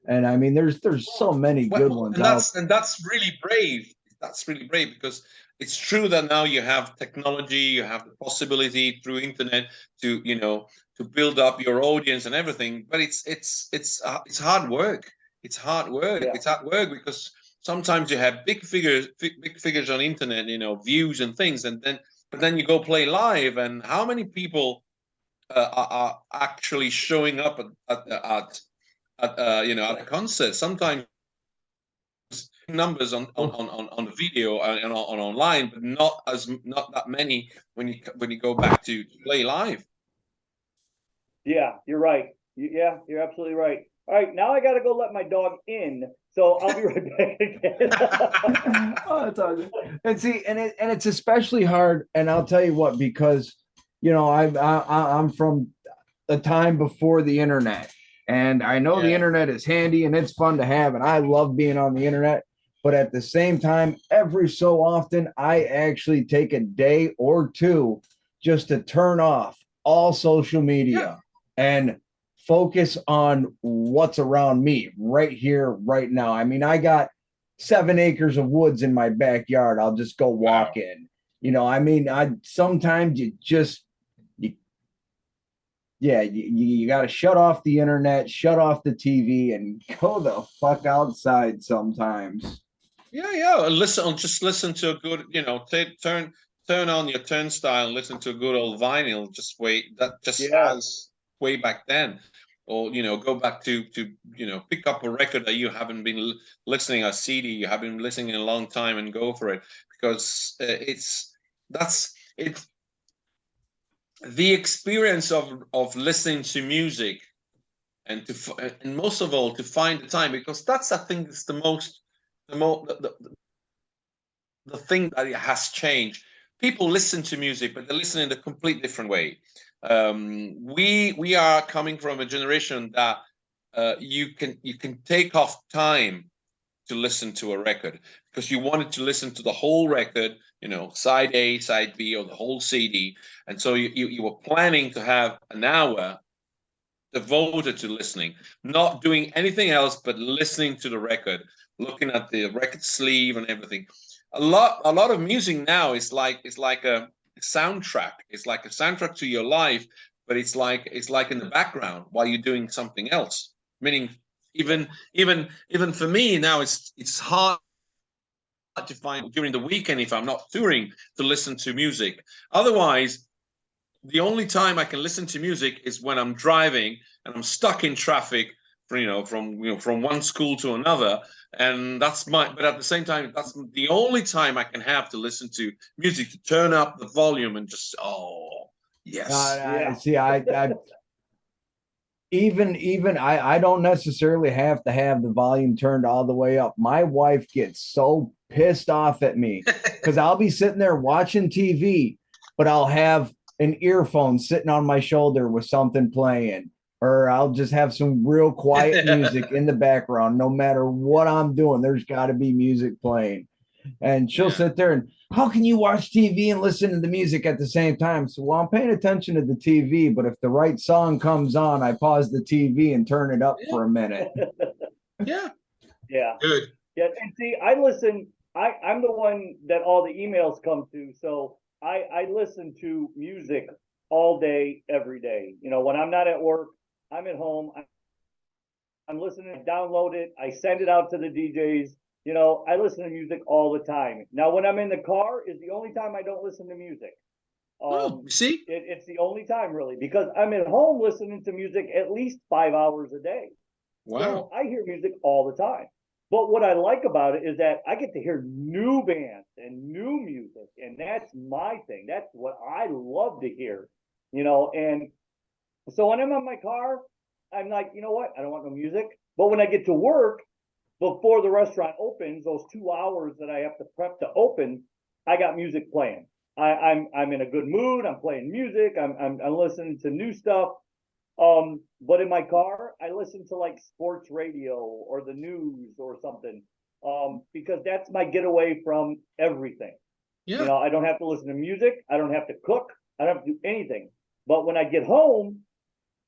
and I mean, there's so many good ones and out. that's really brave. That's really brave because it's true that now you have technology, you have the possibility through internet to to build up your audience and everything. But it's hard work. It's hard work. Yeah. It's hard work because sometimes you have big figures on internet, views and things, but then you go play live, and how many people are actually showing up at a concert? Sometimes numbers on the video and on online, but not that many when you go back to play live. Yeah, you're right. Yeah, you're absolutely right. All right, now I got to go let my dog in, so I'll be right back again. Oh, that's all good. And see, and it's especially hard. And I'll tell you what, because I'm from the time before the internet, and I know the internet is handy and it's fun to have, and I love being on the internet. But at the same time, every so often, I actually take a day or two just to turn off all social media and focus on what's around me right here, right now. I mean, I got 7 acres of woods in my backyard. I'll just go walk in. I mean, I sometimes you got to shut off the internet, shut off the TV, and go the fuck outside sometimes. Just listen to a good, turn on your turnstile and listen to a good old vinyl. Just wait, that just as way back then. or go back to pick up a record that you haven't been listening, a CD you haven't been listening in a long time, and go for it, because it's the experience of listening to music, and most of all to find the time, because that's, I think, it's the thing that it has changed. People listen to music, but they listen in a complete different way. We are coming from a generation that you can take off time to listen to a record, because you wanted to listen to the whole record, side A, side B, or the whole CD, and so you were planning to have an hour devoted to listening, not doing anything else but listening to the record, looking at the record sleeve and everything. A lot of music now is like a soundtrack. It's like a soundtrack to your life, but it's like in the background while you're doing something else. Meaning, even for me now, it's hard to find during the weekend, if I'm not touring, to listen to music. Otherwise, the only time I can listen to music is when I'm driving and I'm stuck in traffic, from one school to another, and but at the same time, that's the only time I can have to listen to music, to turn up the volume and just, oh yes. I don't necessarily have to have the volume turned all the way up. My wife gets so pissed off at me because I'll be sitting there watching TV, but I'll have an earphone sitting on my shoulder with something playing, or I'll just have some real quiet music in the background. No matter what I'm doing, there's got to be music playing. And she'll sit there and, how can you watch TV and listen to the music at the same time? So, well, I'm paying attention to the TV, but if the right song comes on, I pause the TV and turn it up for a minute. Yeah. Good. Yeah. And see, I'm the one that all the emails come to. So I listen to music all day, every day. When I'm not at work, I'm at home, I'm listening, I download it, I send it out to the DJs. I listen to music all the time. Now, when I'm in the car is the only time I don't listen to music. See? It's the only time, really, because I'm at home listening to music at least 5 hours a day. Wow. So I hear music all the time. But what I like about it is that I get to hear new bands and new music, and that's my thing. That's what I love to hear, and so when I'm in my car, I'm like, you know what? I don't want no music. But when I get to work, before the restaurant opens, those 2 hours that I have to prep to open, I got music playing. I'm in a good mood. I'm playing music. I'm listening to new stuff. But in my car, I listen to like sports radio or the news or something, because that's my getaway from everything. Yeah. I don't have to listen to music. I don't have to cook. I don't have to do anything. But when I get home,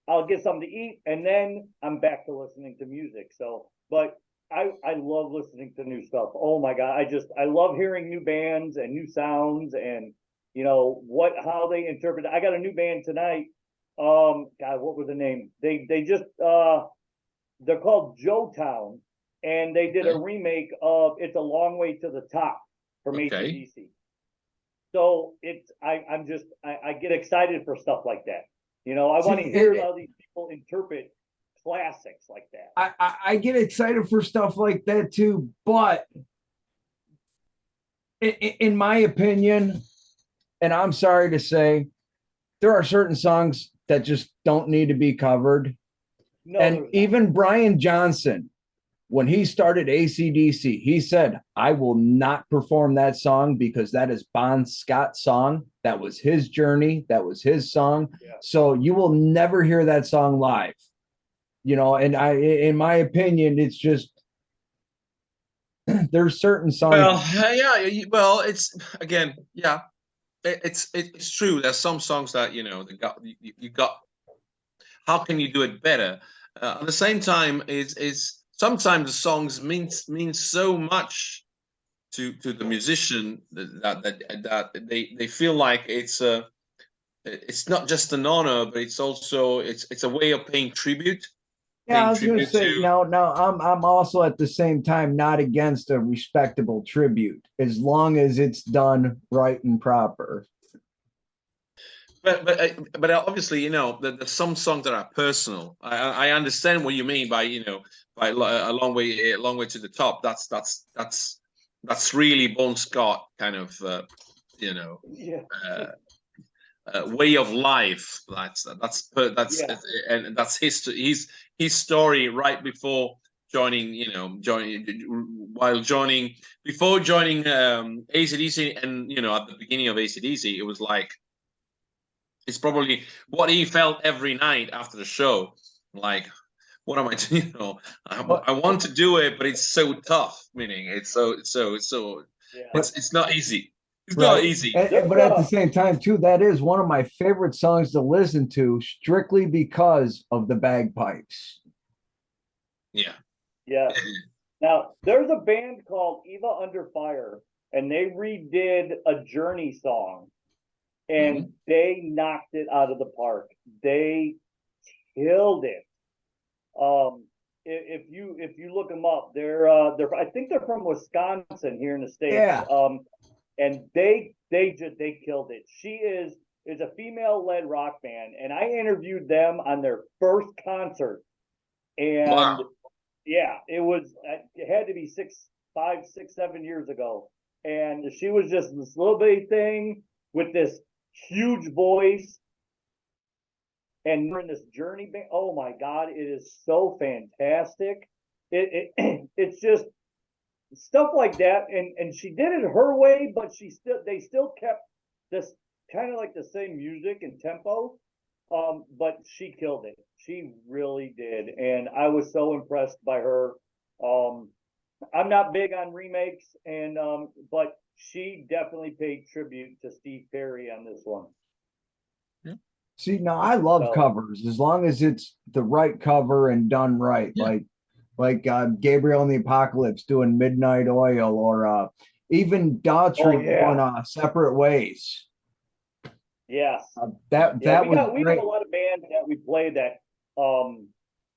I'll get something to eat, and then I'm back to listening to music. So, but I love listening to new stuff. Oh my God. I love hearing new bands and new sounds, and how they interpret it. I got a new band tonight. God, what was the name? They just they're called Joetown, and they did a remake of It's a Long Way to the Top from AC/DC. So I get excited for stuff like that. I want to hear how these people interpret classics like that. I get excited for stuff like that too, but in my opinion, and I'm sorry to say, there are certain songs that just don't need to be covered. No, and even Brian Johnson, when he started AC/DC, he said, I will not perform that song because that is Bon Scott's song. That was his journey. That was his song. Yeah. So you will never hear that song live. And in my opinion, it's just, there's certain songs. Well, it's, again, yeah, it's true. There's some songs that, you got, how can you do it better? At the same time, is sometimes the songs mean so much to the musician that they feel like it's not just an honor, but it's also it's a way of paying tribute. Yeah, I was going to say, no, I'm also at the same time not against a respectable tribute, as long as it's done right and proper. but obviously, you know, there's some songs that are personal. I understand what you mean by, you know, by a long way to the top. That's really Bon Scott kind of, you know, Yeah. way of life. Yeah. And that's his story right before joining, you know, before joining AC/DC, and you know, at the beginning of AC/DC, it was like, it's probably what he felt every night after the show. Like, what am I doing? You know, I want to do it, but it's so tough. Meaning, it's Yeah. it's not easy. It's not Right. easy. But at the same time, too, that is one of my favorite songs to listen to, strictly because of the bagpipes. Yeah. Yeah. Now, there's a band called Eva Under Fire, and they redid a Journey song, and they knocked it out of the park. They killed it. If you look them up, they're I think they're from Wisconsin here in the States. Yeah. And they killed it. She is a female-led rock band, and I interviewed them on their first concert. And Wow. yeah, it had to be 5, 6, 7 years ago. And she was just this little bitty thing with this huge voice. And we're in this Journey band. Oh my God, it is so fantastic. It's just stuff like that. And she did it her way, but they still kept this kind of like the same music and tempo. But she killed it. She really did. And I was so impressed by her. I'm not big on remakes, and but she definitely paid tribute to Steve Perry on this one. See, now I love covers as long as it's the right cover and done right. Yeah. Like Gabriel and the Apocalypse doing Midnight Oil, or even Daughtry going Separate Ways. Yes. That we was got great. a lot of bands that we play that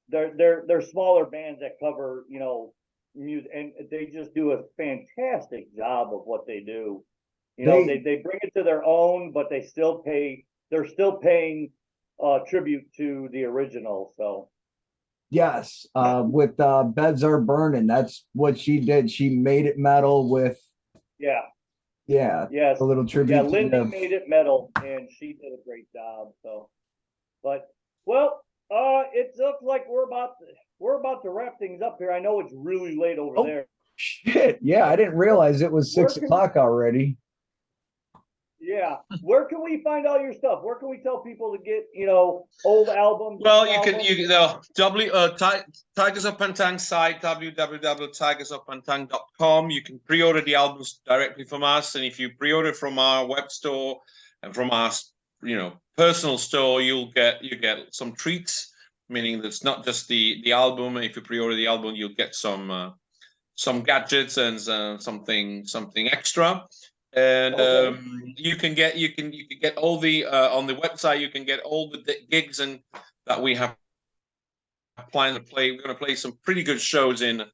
they're smaller bands that cover, you know, music, and they just do a fantastic job of what they do. You know, they bring it to their own, but they're still paying tribute to the original. So yes, with Beds Are Burning, that's what she did. She made it metal with yes, a little tribute. Yeah, Lindy made it metal, and she did a great job. So, but well, it looks like we're about to wrap things up here. I know it's really late over there. Shit, yeah, I didn't realize it was 6 o'clock already. Yeah, where can we find all your stuff? Where can we tell people to get, you know, old albums? Well, you can Tygers of Pan Tayne site, www.tygersofpantayne.com. You can pre-order the albums directly from us, and if you pre-order from our web store and from our, you know, personal store, you get some treats. Meaning that's not just the album. If you pre-order the album, you'll get some gadgets and something extra. And you can get all the on the website. You can get all the gigs and that we have planned to play. We're going to play some pretty good shows in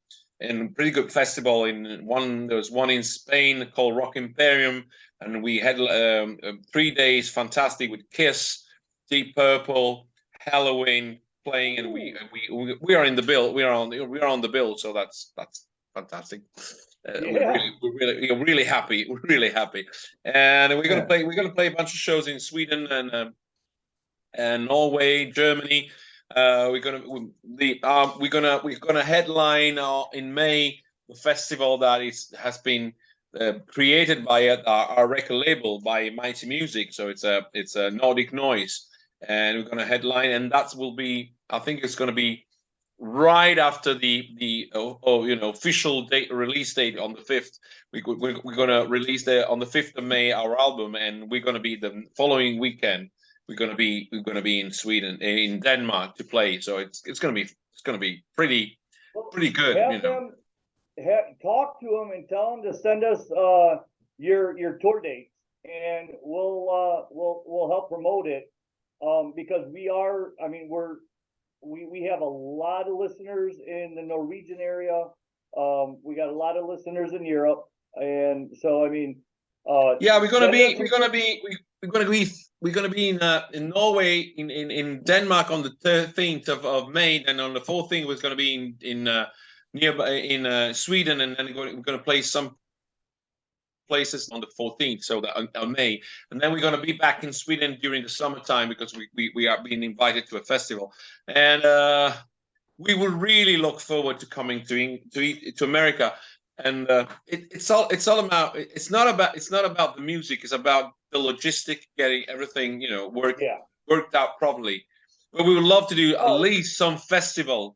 pretty good festival. There was one in Spain called Rock Imperium, and we had 3 days fantastic with Kiss, Deep Purple, Halloween playing, and we are in the bill. We are on the bill, so that's fantastic. We're really happy. We're really happy, and we're gonna play a bunch of shows in Sweden and Norway, Germany. We're gonna headline in May the festival that has been created by our record label by Mighty Music. So it's a Nordic Noise, and we're gonna headline, and that will be, I think it's gonna be right after the official release date on the 5th. We're gonna release on the 5th of May our album, and we're gonna be the following weekend. We're gonna be in Sweden, in Denmark to play. So it's gonna be pretty good. Have them talk to them and tell them to send us your tour dates, and we'll help promote it. Because we have a lot of listeners in the Norwegian area. We got a lot of listeners in Europe, and so I mean, we're gonna be we're going to be in Norway, in Denmark on the 13th of May, and on the 14th we're going to be in nearby in Sweden, and then we're going to play some places on the 14th, so that on May, and then we're going to be back in Sweden during the summertime because we are being invited to a festival, and we will really look forward to coming to America. And it's all about, it's not about the music, it's about the logistic, getting everything worked out properly. But we would love to do at least some festival,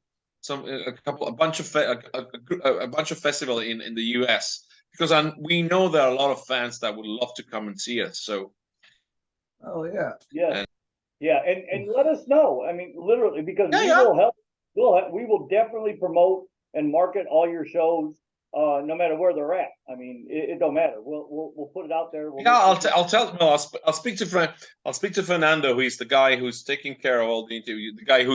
a bunch of festival in the US, because we know there are a lot of fans that would love to come and see us. So and let us know. I mean, literally, because will help. We will definitely promote and market all your shows, no matter where they're at. I mean, it don't matter. We'll put it out there. I'll speak to Fernando, who is the guy who's taking care of all the interview, the guy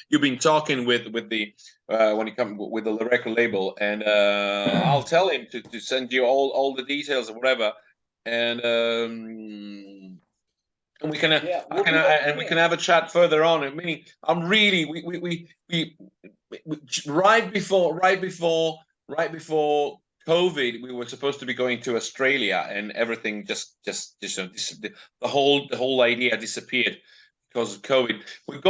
you've been talking with the when you come with the record label, and I'll tell him to send you all the details or whatever, and we can we can have a chat further on. I mean, I'm really we right before COVID, we were supposed to be going to Australia, and everything just the whole idea disappeared because of COVID. We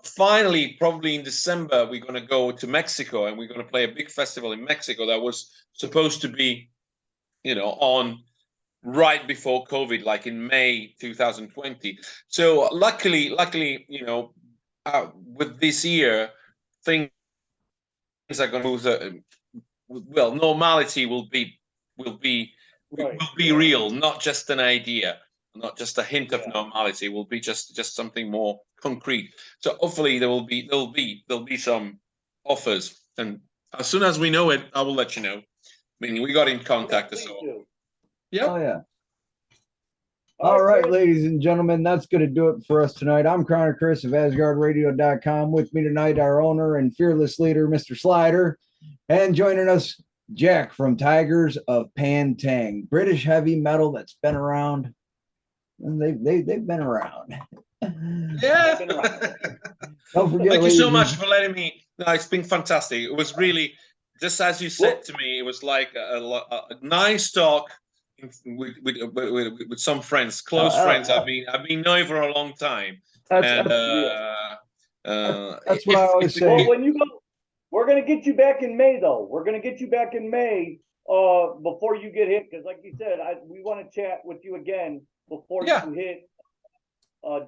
finally, probably in December, we're going to go to Mexico, and we're going to play a big festival in Mexico that was supposed to be, on right before COVID, like in May 2020. So luckily, with this year, things are going to move. Normality will be real, not just an idea, not just a hint of normality. Will be just something more concrete. So hopefully there'll be some offers, and as soon as we know it, I will let you know. I mean, we got in contact us all. Yeah. Oh yeah. All right, ladies and gentlemen, that's going to do it for us tonight. I'm Chronic Chris of AsgardRadio.com. With me tonight, our owner and fearless leader, Mr. Slider, and joining us, Jack from Tygers of Pan Tayne, British heavy metal that's been around. And they've been around. Yeah. Don't forget. Thank you so much for letting me. No, it's been fantastic. It was really, just as you said to me, it was like a nice talk with some friends, close friends. I've been knowing for a long time. That's what I always say. Well, when you go, we're gonna get you back in May, though. We're gonna get you back in May, before you get hit, because like you said, we want to chat with you again before you hit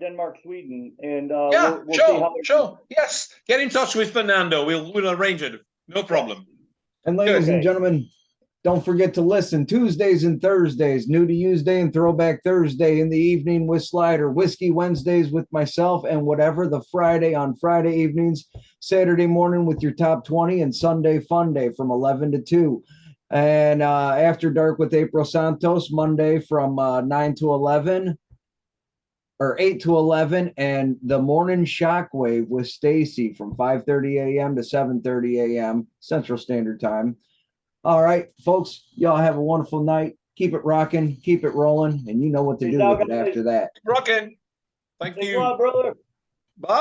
Denmark, Sweden, and we'll see how. Sure. Yes, get in touch with Fernando. We'll arrange it. No problem. And ladies and gentlemen, don't forget to listen Tuesdays and Thursdays, New to Use Day and Throwback Thursday in the evening with Slider, Whiskey Wednesdays with myself, and whatever the Friday on Friday evenings, Saturday morning with your top 20, and Sunday Fun Day from 11 to 2. And After Dark with April Santos, Monday from 9 to 11. Or 8 to 11, and the Morning Shockwave with Stacy from 5:30 a.m. to 7:30 a.m. Central Standard Time. All right, folks, y'all have a wonderful night. Keep it rocking, keep it rolling, and you know what to do with it after that. Keep rocking. Thank you. Brother. Bye.